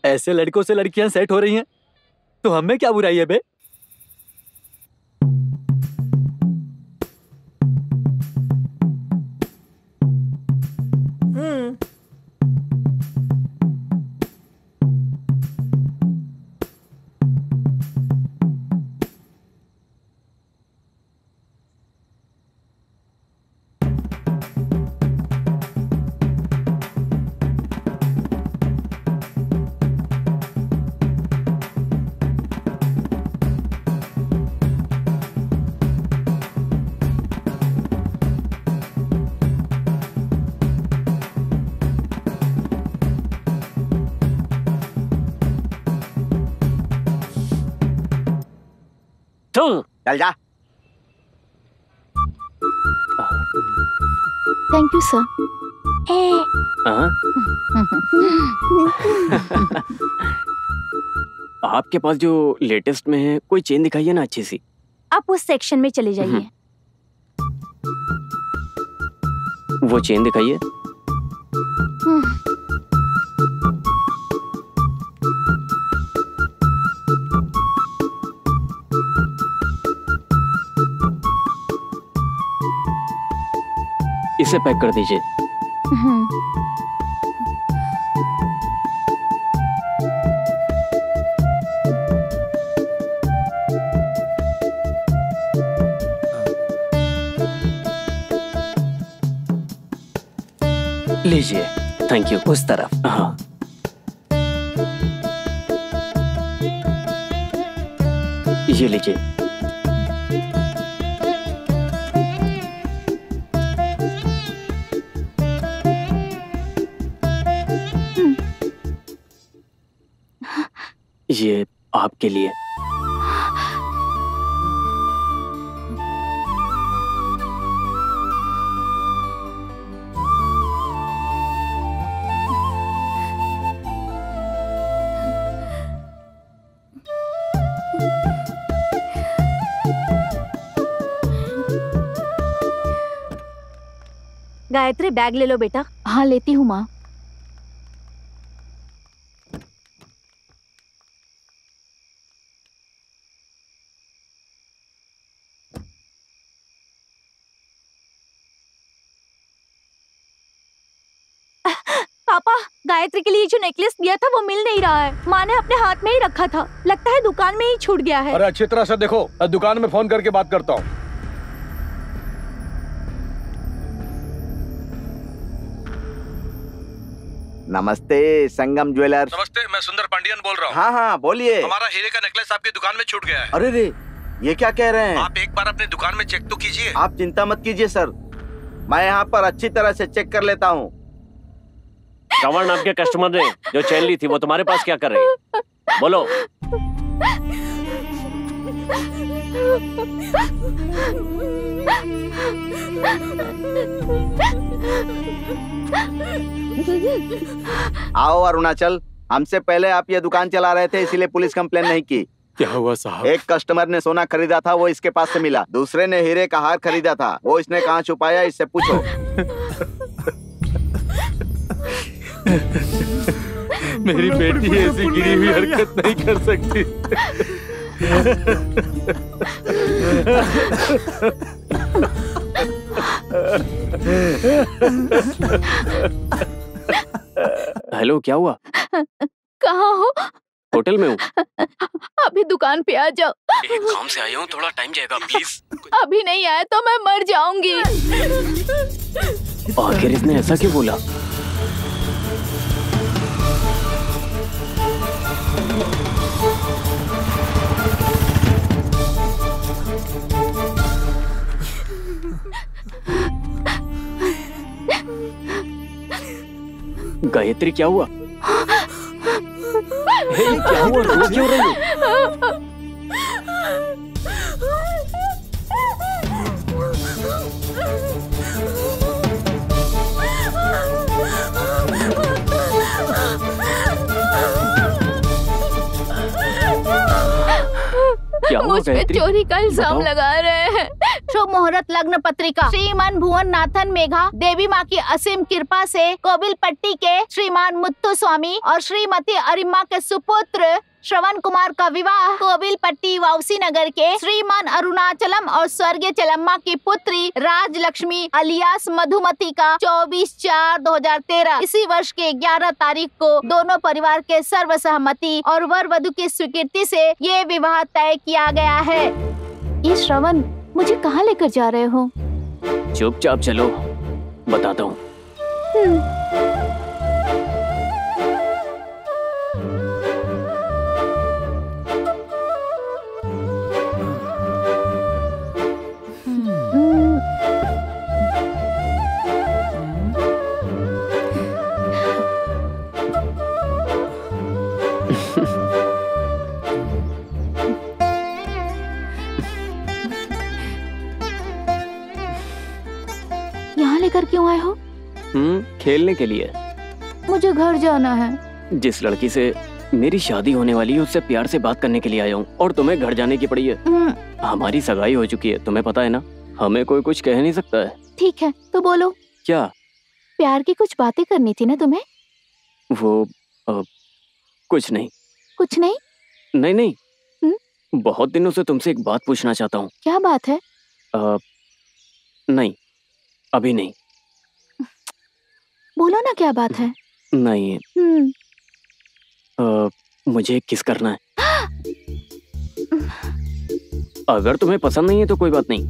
ऐसे लड़कों से लड़कियां सेट हो रही हैं, तो हमें क्या बुराई है बे? चल जा। Thank you sir. आपके पास जो लेटेस्ट में है कोई चेन दिखाइए ना अच्छी सी। आप उस सेक्शन में चले जाइए। वो चेन दिखाइए। इसे पैक कर दीजिए। लीजिए। Thank you. उस तरफ। हाँ। ये लीजिए। ये आपके लिए। गायत्री बैग ले लो बेटा। हाँ लेती हूँ माँ। पापा, गायत्री के लिए जो नेकलेस दिया था वो मिल नहीं रहा है। माँ ने अपने हाथ में ही रखा था, लगता है दुकान में ही छूट गया है। अरे अच्छी तरह से देखो, दुकान में फोन करके बात करता हूँ। नमस्ते संगम ज्वेलर्स। नमस्ते, मैं सुंदर पांडियन बोल रहा हूँ। हाँ हाँ बोलिए। हमारा हीरे का नेकलेस आपकी दुकान में छूट गया है। अरे रे, ये क्या कह रहे हैं? आप एक बार अपनी दुकान में चेक तो कीजिए। आप चिंता मत कीजिए सर, मैं यहाँ पर अच्छी तरह से चेक कर लेता हूँ। कंवर नाम के कस्टमर ने जो चेन ली थी वो तुम्हारे पास क्या कर रही है? बोलो। आओ अरुणाचल, हमसे पहले आप ये दुकान चला रहे थे इसीलिए पुलिस कंप्लेन नहीं की। क्या हुआ साहब? एक कस्टमर ने सोना खरीदा था, वो इसके पास से मिला। दूसरे ने हीरे का हार खरीदा था, वो इसने कहाँ छुपाया इससे पूछो। मेरी बेटी ऐसी गिरी हुई हरकत नहीं कर सकती। हेलो, क्या हुआ? कहाँ हो? होटल में हूँ। अभी दुकान पे आ जाओ। एक काम से आया हूँ, थोड़ा टाइम जाएगा प्लीज। अभी नहीं आया तो मैं मर जाऊंगी। आखिर इसने ऐसा क्यों बोला? गायत्री क्या हुआ? हे, क्या हुआ? रो क्यों रही हो? मुझ पे चोरी का इल्जाम लगा रहे हैं। शुभ मुहूर्त लग्न पत्रिका श्रीमान भुवन नाथन मेघा देवी माँ की असीम कृपा से कोबिलपट्टी के श्रीमान मुत्तु स्वामी और श्रीमती अरिम्मा के सुपुत्र श्रवण कुमार का विवाह कोबिलपट्टी वाउसी नगर के श्रीमान अरुणाचलम और स्वर्गीय चलम्मा की पुत्री राजलक्ष्मी अलियास मधुमती का 24/4/2013 इसी वर्ष के 11 तारीख को दोनों परिवार के सर्वसहमति और वर वधु की स्वीकृति से ये विवाह तय किया गया है। ये श्रवण, मुझे कहाँ लेकर जा रहे हो? चुपचाप चलो, बताता हूँ। यहाँ लेकर क्यों आए हो? खेलने के लिए। मुझे घर जाना है। जिस लड़की से मेरी शादी होने वाली है उससे प्यार से बात करने के लिए आया हूँ और तुम्हें घर जाने की पड़ी है। हमारी सगाई हो चुकी है, तुम्हें पता है ना। हमें कोई कुछ कह नहीं सकता है। ठीक है तो बोलो। क्या? प्यार की कुछ बातें करनी थी ना तुम्हें। वो कुछ नहीं। कुछ नहीं? नहीं नहीं, बहुत दिनों से तुमसे एक बात पूछना चाहता हूँ। क्या बात है? नहीं, अभी नहीं। बोलो ना क्या बात है। नहीं। मुझे किस करना है। अगर तुम्हें पसंद नहीं है तो कोई बात नहीं।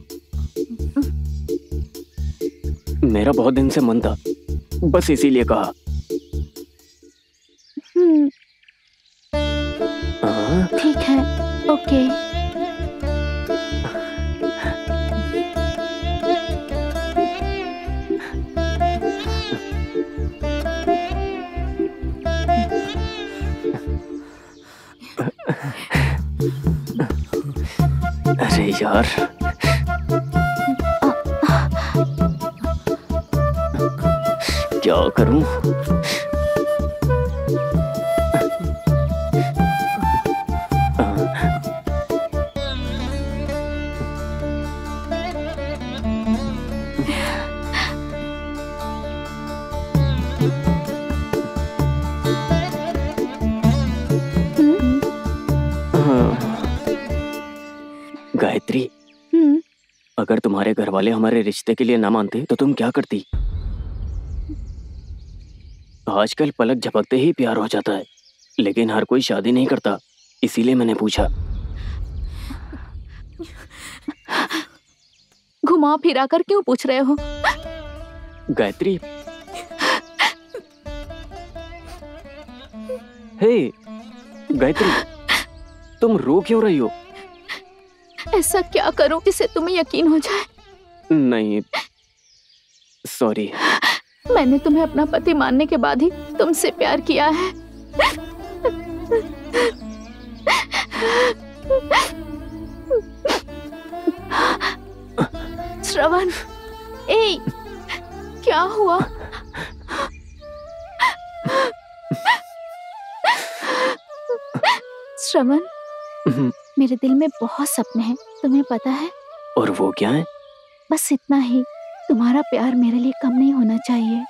मेरा बहुत दिन से मन था, बस इसीलिए कहा। ठीक है, ओके। अरे यार, क्या करूं? गायत्री, अगर तुम्हारे घर वाले हमारे रिश्ते के लिए ना मानते तो तुम क्या करती? आजकल पलक झपकते ही प्यार हो जाता है, लेकिन हर कोई शादी नहीं करता, इसीलिए मैंने पूछा। घुमा फिरा कर क्यों पूछ रहे हो? गायत्री, हे गायत्री, तुम रो क्यों रही हो? ऐसा क्या करूं जिससे तुम्हें यकीन हो जाए? नहीं, सॉरी। मैंने तुम्हें अपना पति मानने के बाद ही तुमसे प्यार किया है। श्रवण, ए, क्या हुआ? श्रवण, मेरे दिल में बहुत सपने हैं, तुम्हें पता है? और वो क्या है? बस इतना ही, तुम्हारा प्यार मेरे लिए कम नहीं होना चाहिए।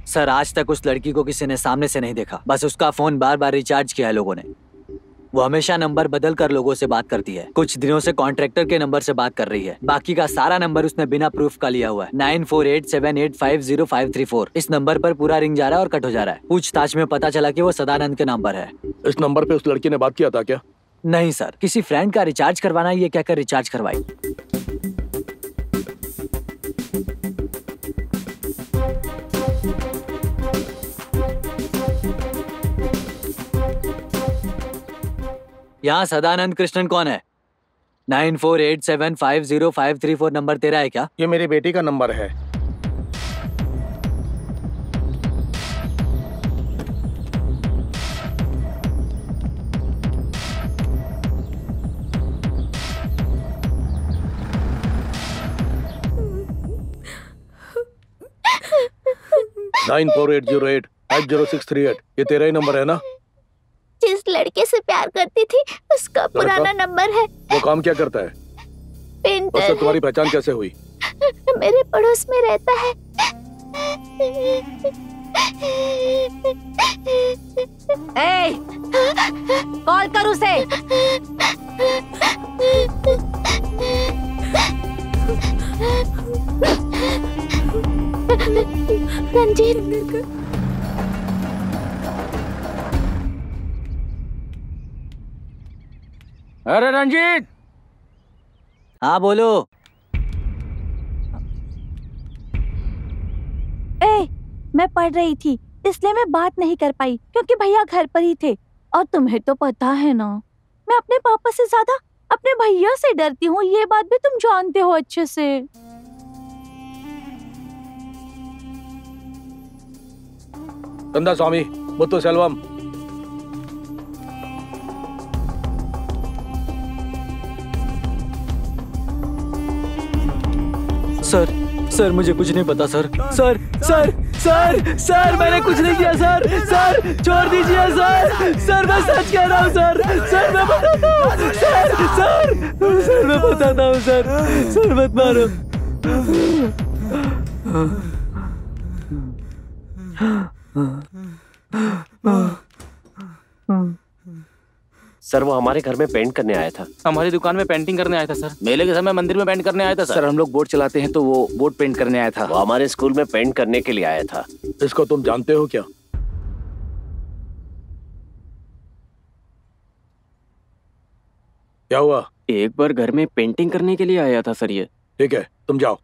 सर, आज तक उस लड़की को किसी ने सामने से नहीं देखा, बस उसका फोन बार बार रिचार्ज किया है लोगों ने। वो हमेशा नंबर बदल कर लोगों से बात करती है। कुछ दिनों से कॉन्ट्रैक्टर के नंबर से बात कर रही है। बाकी का सारा नंबर उसने बिना प्रूफ का लिया हुआ है। 9487850534। इस नंबर पर पूरा रिंग जा रहा है और कट हो जा रहा है। पूछताछ में पता चला कि वो सदानंद के नंबर है। इस नंबर पे उस लड़की ने बात किया था क्या? नहीं सर, किसी फ्रेंड का रिचार्ज करवाना ये कहकर रिचार्ज करवाई। यहाँ सदानंद कृष्णन कौन है? 9487505534 नंबर तेरा है क्या? ये मेरी बेटी का नंबर है। नाइन 4808500638। ये तेरा ही नंबर है ना? जिस लड़के से प्यार करती थी उसका पुराना नंबर है। वो काम क्या करता है? पेंटर। उससे तुम्हारी पहचान कैसे हुई? मेरे पड़ोस में रहता है। कॉल कर उसे। रंजीत। अरे रंजीत। हाँ बोलो। मैं पढ़ रही थी इसलिए मैं बात नहीं कर पाई क्योंकि भैया घर पर ही थे। और तुम्हें तो पता है ना, मैं अपने पापा से ज्यादा अपने भैया से डरती हूँ। ये बात भी तुम जानते हो अच्छे से। कंदा स्वामी मुत्तु सेल्वम। सर मुझे कुछ नहीं पता सर। सर मैंने कुछ नहीं किया सर। छोड़ दीजिए सर मैं सच कह रहा हूँ सर मैं बताता हूँ सर मैं बताता हूँ सर मत मारो। सर वो हमारे घर में पेंट करने आया था। हमारी दुकान में पेंटिंग करने आया था सर। मेले के समय मंदिर में पेंट करने आया था सर हम लोग बोर्ड चलाते हैं तो वो बोर्ड पेंट करने आया था। वो हमारे स्कूल में पेंट करने के लिए आया था। इसको तुम जानते हो क्या? क्या हुआ? एक बार घर में पेंटिंग करने के लिए आया था सर ये। ठीक है तुम जाओ।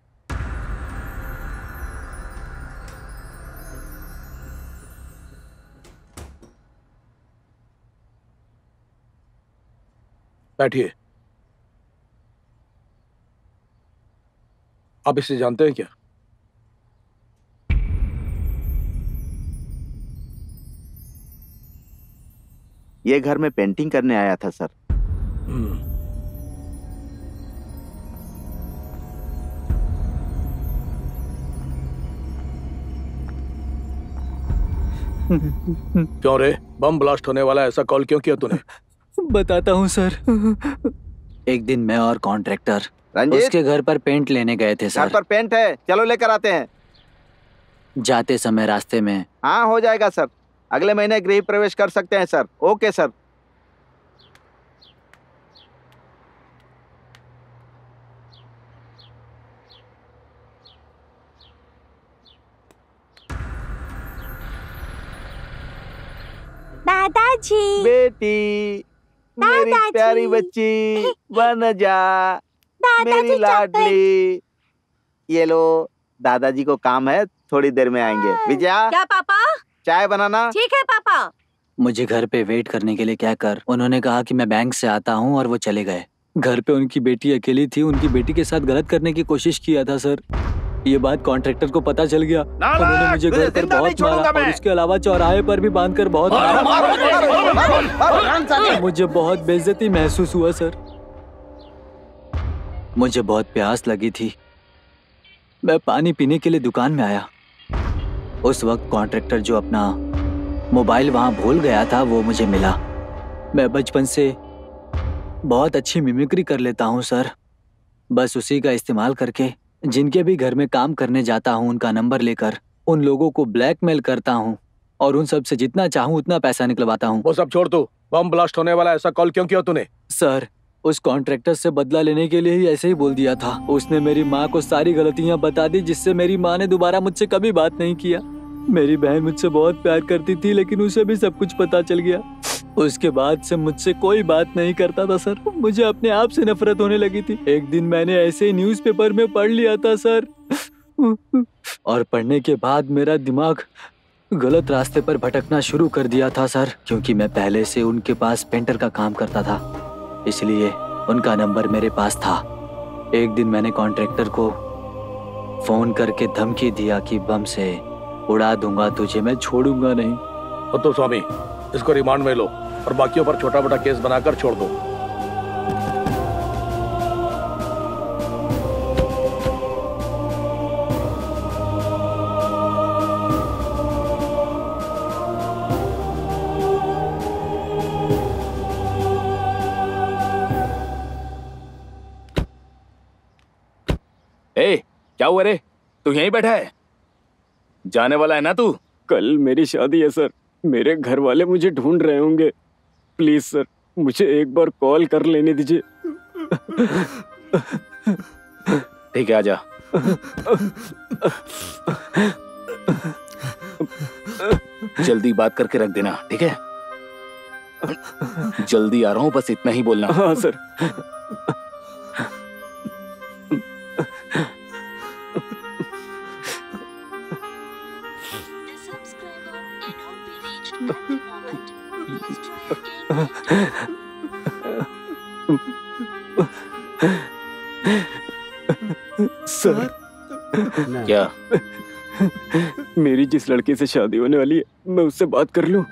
बैठिए। आप इसे जानते हैं क्या? ये घर में पेंटिंग करने आया था सर। क्यों रे, बम ब्लास्ट होने वाला ऐसा कॉल क्यों किया तूने? बताता हूँ सर। एक दिन मैं और कॉन्ट्रैक्टर उसके घर पर पेंट लेने गए थे सर। घर पर पेंट है, चलो लेकर आते हैं। जाते समय रास्ते में। हाँ हो जाएगा सर, अगले महीने गृह प्रवेश कर सकते हैं सर। Okay sir. दादाजी। बेटी मेरी प्यारी बच्ची बन जा मेरी लाडली। ये लो, दादाजी को काम है, थोड़ी देर में आएंगे। विजया। क्या पापा? चाय बनाना। ठीक है पापा। मुझे घर पे वेट करने के लिए क्या कर, उन्होंने कहा कि मैं बैंक से आता हूँ और वो चले गए। घर पे उनकी बेटी अकेली थी, उनकी बेटी के साथ गलत करने की कोशिश किया था सर। ये बात कॉन्ट्रैक्टर को पता चल गया। उन्होंने मुझे घर पर बहुत मारा और उसके अलावा चौराहे पर भी बांधकर बहुत मारा। मुझे बहुत बेइज्जती महसूस हुआ सर। मुझे बहुत प्यास लगी थी, मैं पानी पीने के लिए दुकान में आया। उस वक्त कॉन्ट्रैक्टर जो अपना मोबाइल वहां भूल गया था वो मुझे मिला। मैं बचपन से बहुत अच्छी मिमिक्री कर लेता हूँ सर। बस उसी का इस्तेमाल करके जिनके भी घर में काम करने जाता हूँ उनका नंबर लेकर उन लोगों को ब्लैकमेल करता हूँ और उन सब से जितना चाहूँ उतना पैसा निकलवाता हूँ। वो सब छोड़ दो, बम ब्लास्ट होने वाला ऐसा कॉल क्यों किया तूने? सर, उस कॉन्ट्रैक्टर से बदला लेने के लिए ही ऐसे ही बोल दिया था। उसने मेरी माँ को सारी गलतियाँ बता दी, जिससे मेरी माँ ने दोबारा मुझसे कभी बात नहीं किया। मेरी बहन मुझसे बहुत प्यार करती थी, लेकिन उसे भी सब कुछ पता चल गया। उसके बाद से मुझसे कोई बात नहीं करता था सर। मुझे अपने आप से नफरत होने लगी थी। एक दिन मैंने ऐसे ही न्यूज़पेपर में पढ़ लिया था सर, और पढ़ने के बाद मेरा दिमाग गलत रास्ते पर भटकना शुरू कर दिया था सर। क्योंकि मैं पहले से उनके पास पेंटर का काम करता था, इसलिए उनका नंबर मेरे पास था। एक दिन मैंने कॉन्ट्रैक्टर को फोन करके धमकी दिया कि बम से उड़ा दूंगा तुझे, मैं छोड़ूंगा नहीं। मुत्तु स्वामी, इसको रिमांड में लो और बाकियों पर छोटा मोटा केस बनाकर छोड़ दो। ए, क्या हुआ रे? तू यहीं बैठा है? जाने वाला है ना तू? कल मेरी शादी है सर, मेरे घर वाले मुझे ढूंढ रहे होंगे। प्लीज सर, मुझे एक बार कॉल कर लेने दीजिए। ठीक है, आजा। जल्दी बात करके रख देना, ठीक है? जल्दी आ रहा हूँ, बस इतना ही बोलना। हाँ सर। सर, क्या? मेरी जिस लड़की से शादी होने वाली है, मैं उससे बात कर लूं?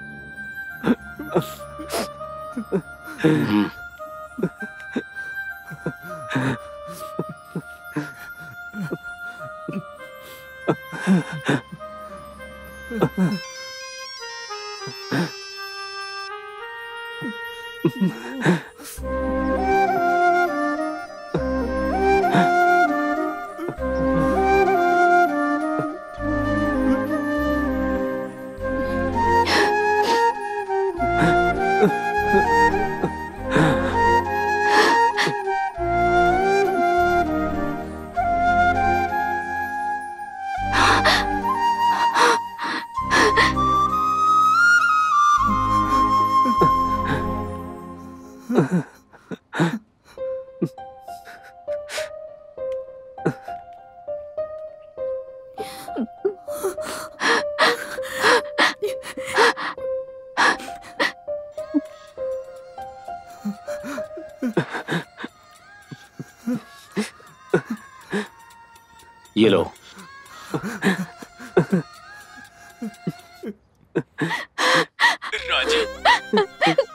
ये लो।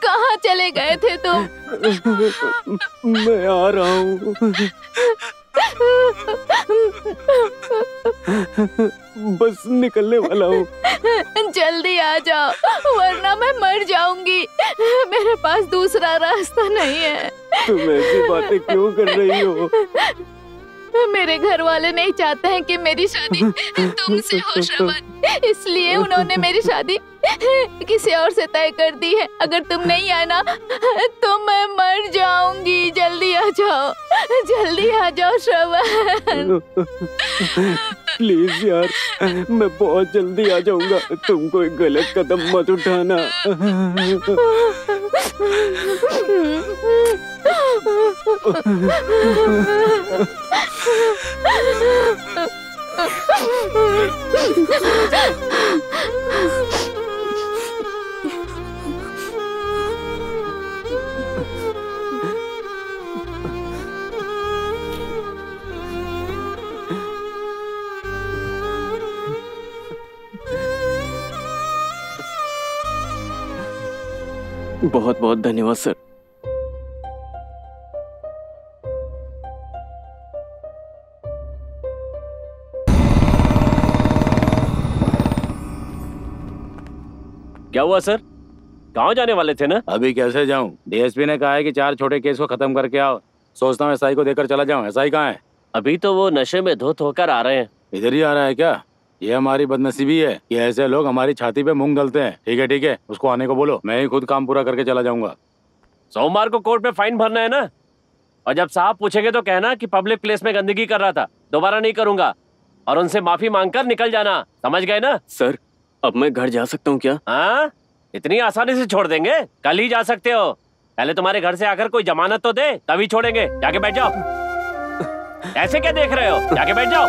कहाँ चले गए थे तुम? मैं आ रहा हूँ। बस निकलने वाला हूँ। जल्दी आ जाओ, वरना मैं मर जाऊंगी। मेरे पास दूसरा रास्ता नहीं है। तुम ऐसी बातें क्यों कर रही हो? मेरे घर वाले नहीं चाहते हैं कि मेरी शादी तुमसे हो श्रवण, इसलिए उन्होंने मेरी शादी किसी और से तय कर दी है। अगर तुम नहीं आना तो मैं मर जाऊंगी। जल्दी आ जाओ, जल्दी आ जाओ श्रवण। प्लीज यार, मैं बहुत जल्दी आ जाऊंगा। तुम कोई गलत कदम मत उठाना। बहुत बहुत धन्यवाद सर। क्या हुआ सर? कहाँ जाने वाले थे ना? अभी कैसे जाऊं? डीएसपी ने कहा है कि 4 छोटे केस को खत्म करके आओ। सोचता हूँ एसआई को देकर चला जाऊं। एसआई कहाँ है? अभी तो वो नशे में धुत होकर आ रहे हैं। इधर ही आ रहा है क्या? ये हमारी बदनसीबी है कि ऐसे लोग हमारी छाती पे मूंग डालते हैं। ठीक है, उसको आने को बोलो, मैं ही खुद काम पूरा करके चला जाऊंगा। सोमवार को कोर्ट में फाइन भरना है ना, और जब साहब पूछेंगे तो कहना कि पब्लिक प्लेस में गंदगी कर रहा था, दोबारा नहीं करूंगा, और उनसे माफी मांगकर निकल जाना। समझ गए ना? सर अब मैं घर जा सकता हूँ क्या? हाँ, इतनी आसानी से छोड़ देंगे? कल ही जा सकते हो। पहले तुम्हारे घर से आकर कोई जमानत तो दे, तभी छोड़ेंगे। जाके बैठ जाओ। ऐसे क्या देख रहे हो? जाके बैठ जाओ।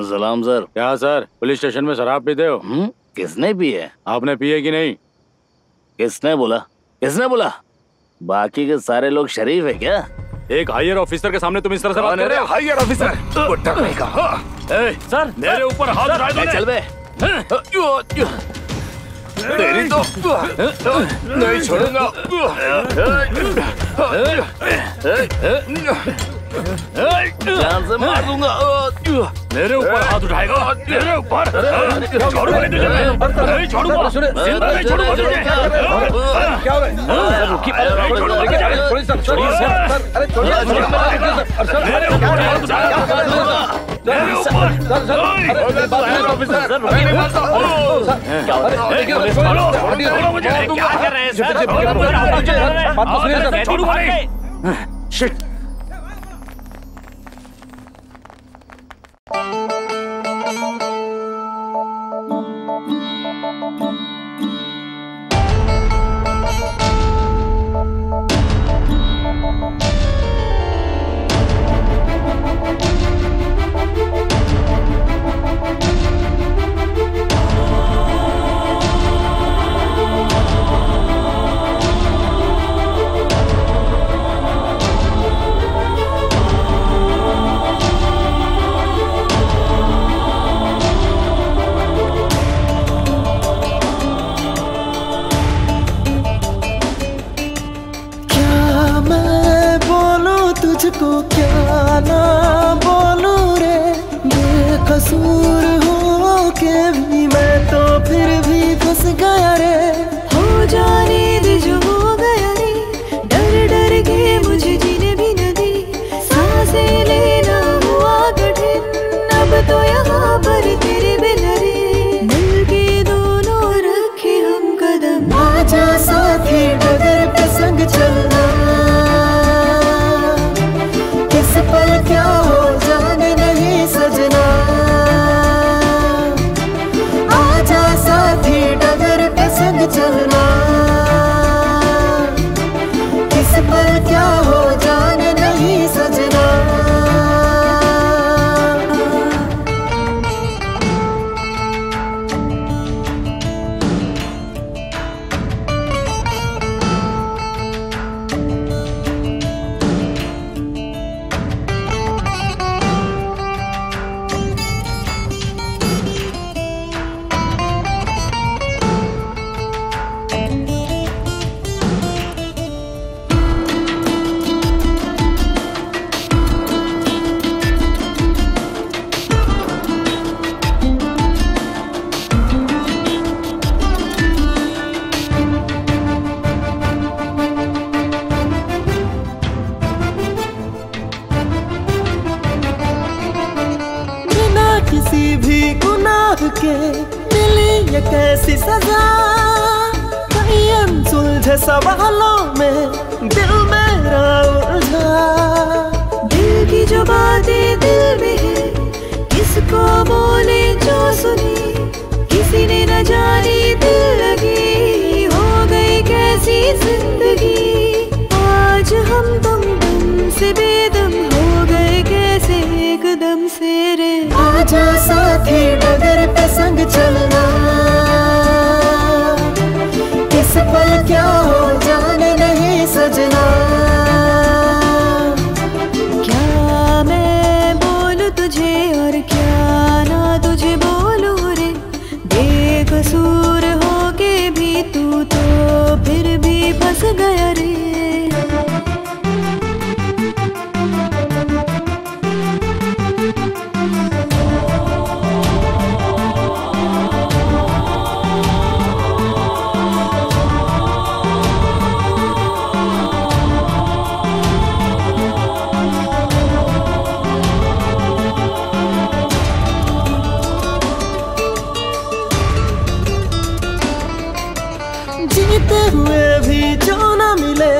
सलाम सर। क्या सर, पुलिस स्टेशन में शराब पीते हो? किसने पी है? आपने पी है कि नहीं? किसने बोला? बाकी के सारे लोग शरीफ है क्या? एक हायर ऑफिसर के सामने तुम इस तरह से बात कर रहे हो? हायर ऑफिसर बुट्टा कहीं का। सर मेरे ऊपर हाथ उठा दो। चल बे। तेरी तो नहीं छोड़ूंगा। जान से मार दूंगा। मेरे ऊपर हाथ उठाएगा? मेरे ऊपर? छोड़ूंगा नहीं तुझे, नहीं छोड़ूंगा, जिंदा नहीं छोड़ूंगा तुझे। क्या हो रहा है? रुकिए, नहीं छोड़ूंगा, छोड़िए सर, छोड़िए सर, अरे छोड़िए, मेरे ऊपर हाथ उठाएगा, मेरे ऊपर। ऑफिसर रुकिए, क्या हो रहा है? छोड़ो मुझे, क्या कर रहे हैं सर? छोड़ूंगा नहीं। शिट। तुझको क्या ना बोलूं रे, बेकसूर हो के भी मैं तो फिर भी फंस गया रे। हो जाने दे जो हो गया रे, डर डर के मुझे जीने भी न दी, सांसें लेना हुआ कठिन, अब तो यहाँ पर तेरे बिना रे, मिल के दोनों रखे हम कदम, आजा साथी डगर पे संग चलना, पल क्या हो जाने नहीं सजना, आजा साथी डगर पे संग चलना, किस पल क्या हो जाने नहीं सजना। किसी भी गुनाह के मिली ये कैसी सजा, कहीं अनसुलझे सवालों में दिल मेरा उलझा, दिल की जो बातें दिल में है किसको बोले जो सुनी, किसी ने न जानी दिल लगी, हो गई कैसी जिंदगी, आज हम तुम से बेदम हो गए कैसे एकदम से रे, आजा साथी डगर पे संग चलना, किस पल क्या हो जाने नहीं सजना, क्या मैं बोलूं जीते हुए भी जो न मिले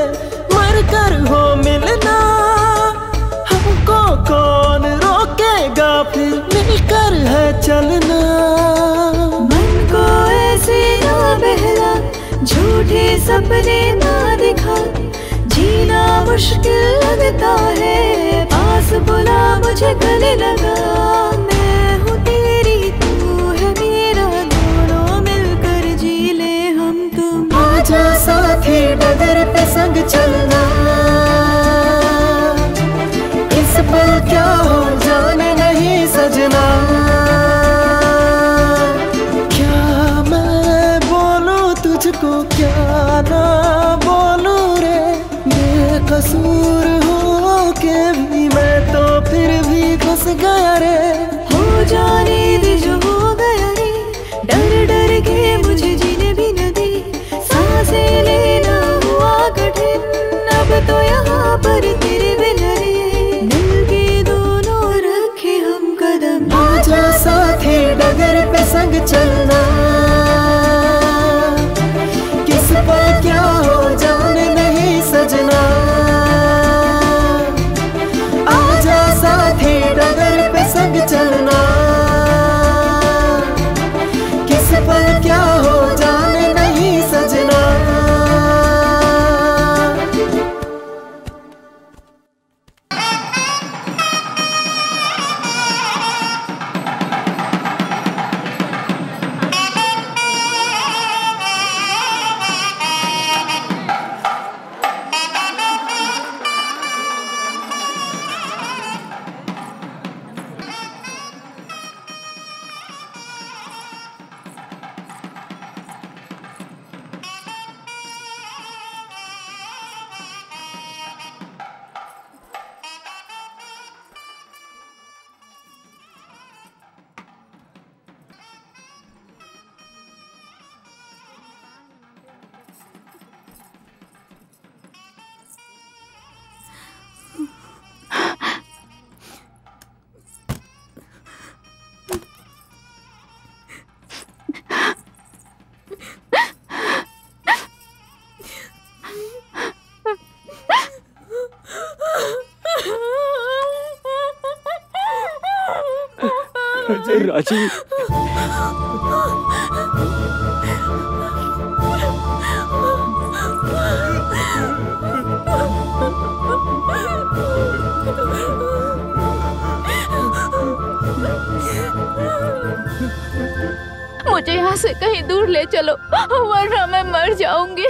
मर कर हो मिलना, हमको कौन रोकेगा फिर मिलकर है चलना। मन को ऐसे ना बहला, झूठे सपने ना दिखा, जीना मुश्किल लगता है, पास बुला मुझे गले लगा। मैं हूँ तेरी तू है मेरा, दोनों मिलकर जी ले हम तुम। आजा साथी डगर पे संग चलना, इस पल क्या हो जाने नहीं सजना। क्या मैं बोलूं तुझको क्या ना बोलूं रे, बेकसूर हो के भी मैं तो फिर भी फंस गया रे। हो जाने दे जो हो गया रे, डर डर के मुझे जीने भी न दे, सांसें लेना हुआ कठिन, अब तो यहाँ पर तेरे बिना रे, मिलके दोनों रखे हम कदम। आजा साथी डगर पे संग चलना, किस पल क्या हो जाने नहीं सजना। आजा साथी डगर पे संग चलना, किस पल क्या हो जाने नहीं सजना। राजीव, मुझे यहाँ से कहीं दूर ले चलो, वरना मैं मर जाऊंगी।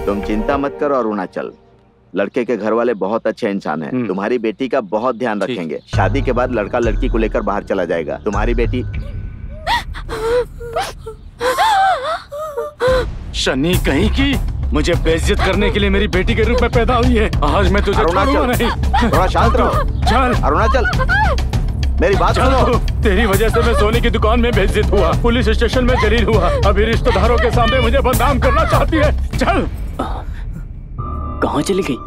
तुम चिंता मत करो अरुणाचल, लड़के के घर वाले बहुत अच्छे इंसान हैं। तुम्हारी बेटी का बहुत ध्यान रखेंगे। शादी के बाद लड़का लड़की को लेकर बाहर चला जाएगा। तुम्हारी बेटी शनि कहीं की मुझे बेइज्जत करने के लिए मेरी बेटी के रूप में पैदा हुई है। आज मैं तुझे छोड़ूंगा नहीं। थोड़ा शांत रहो। चल अरुणाचल, मेरी बात सुनो। तेरी वजह से मैं सोने की दुकान में बेइज्जत हुआ, पुलिस स्टेशन में जलील हुआ, अभी रिश्तेदारों के सामने मुझे बदनाम करना चाहती है। चल। कहाँ चली गई?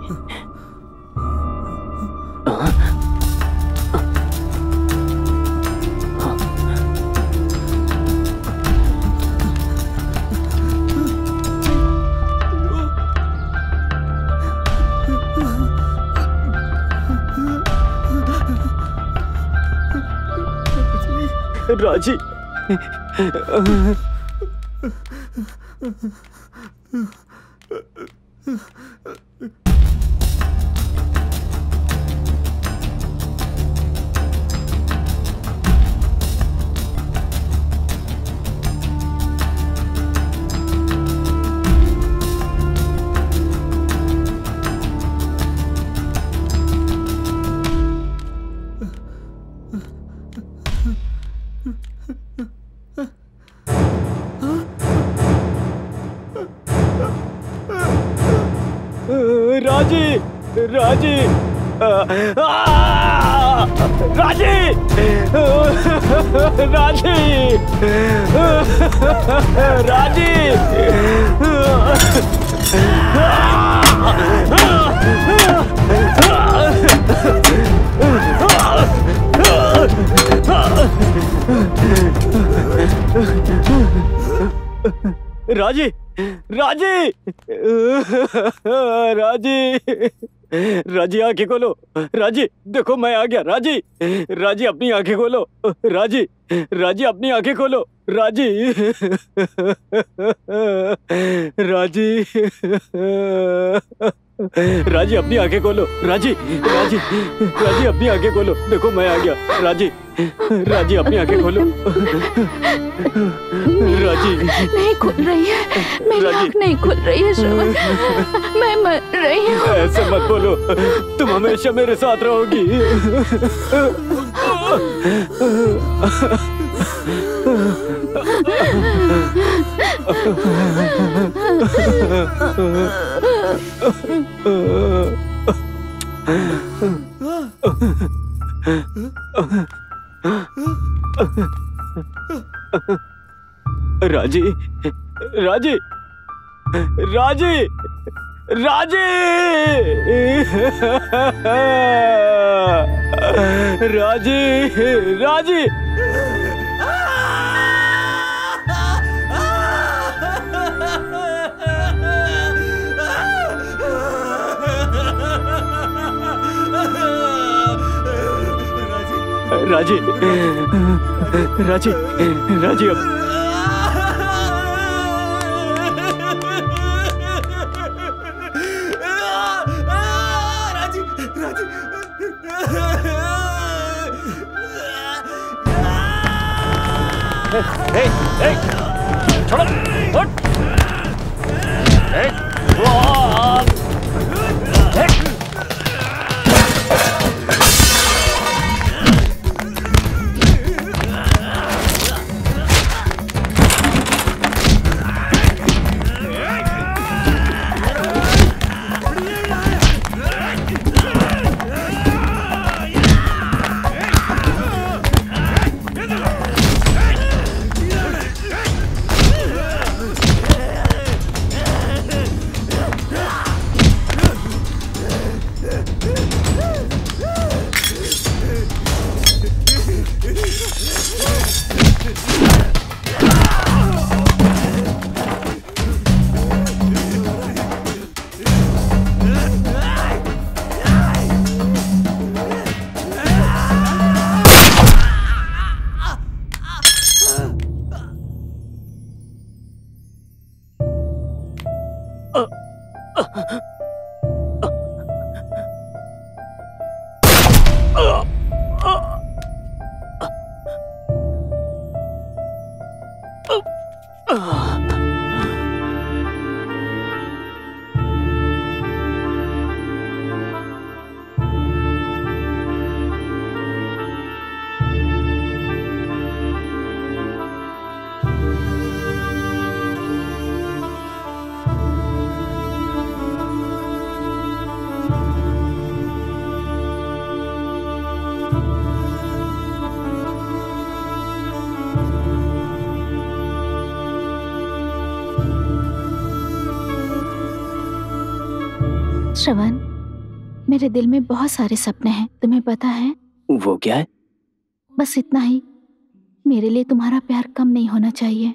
राजी। राजी, राजी, राजी, राजी, राजी, राजी, राजी, राजी आंखें खोलो। राजी देखो मैं आ गया। राजी, राजी अपनी आंखें खोलो। राजी, राजी अपनी आंखें खोलो। राजी, राजी, राजी अपनी आंखें खोलो। राजी, राजी, राजी अपनी आंखें खोलो। देखो मैं आ गया। राजी, राजी अपनी आंखें खोलो। राजी नहीं खुल रही है, मेरी आँख नहीं खुल रही है श्रवण, मैं मर रही हूँ। ऐसे मत बोलो, तुम हमेशा मेरे साथ रहोगी। राजी, राजी, राजी, राजी, राजी, राजी, राजी, राजी, राजी अब छोड़ो, उठ। श्रवण, मेरे दिल में बहुत सारे सपने हैं, तुम्हें पता है? वो क्या है? बस इतना ही, मेरे लिए तुम्हारा प्यार कम नहीं होना चाहिए।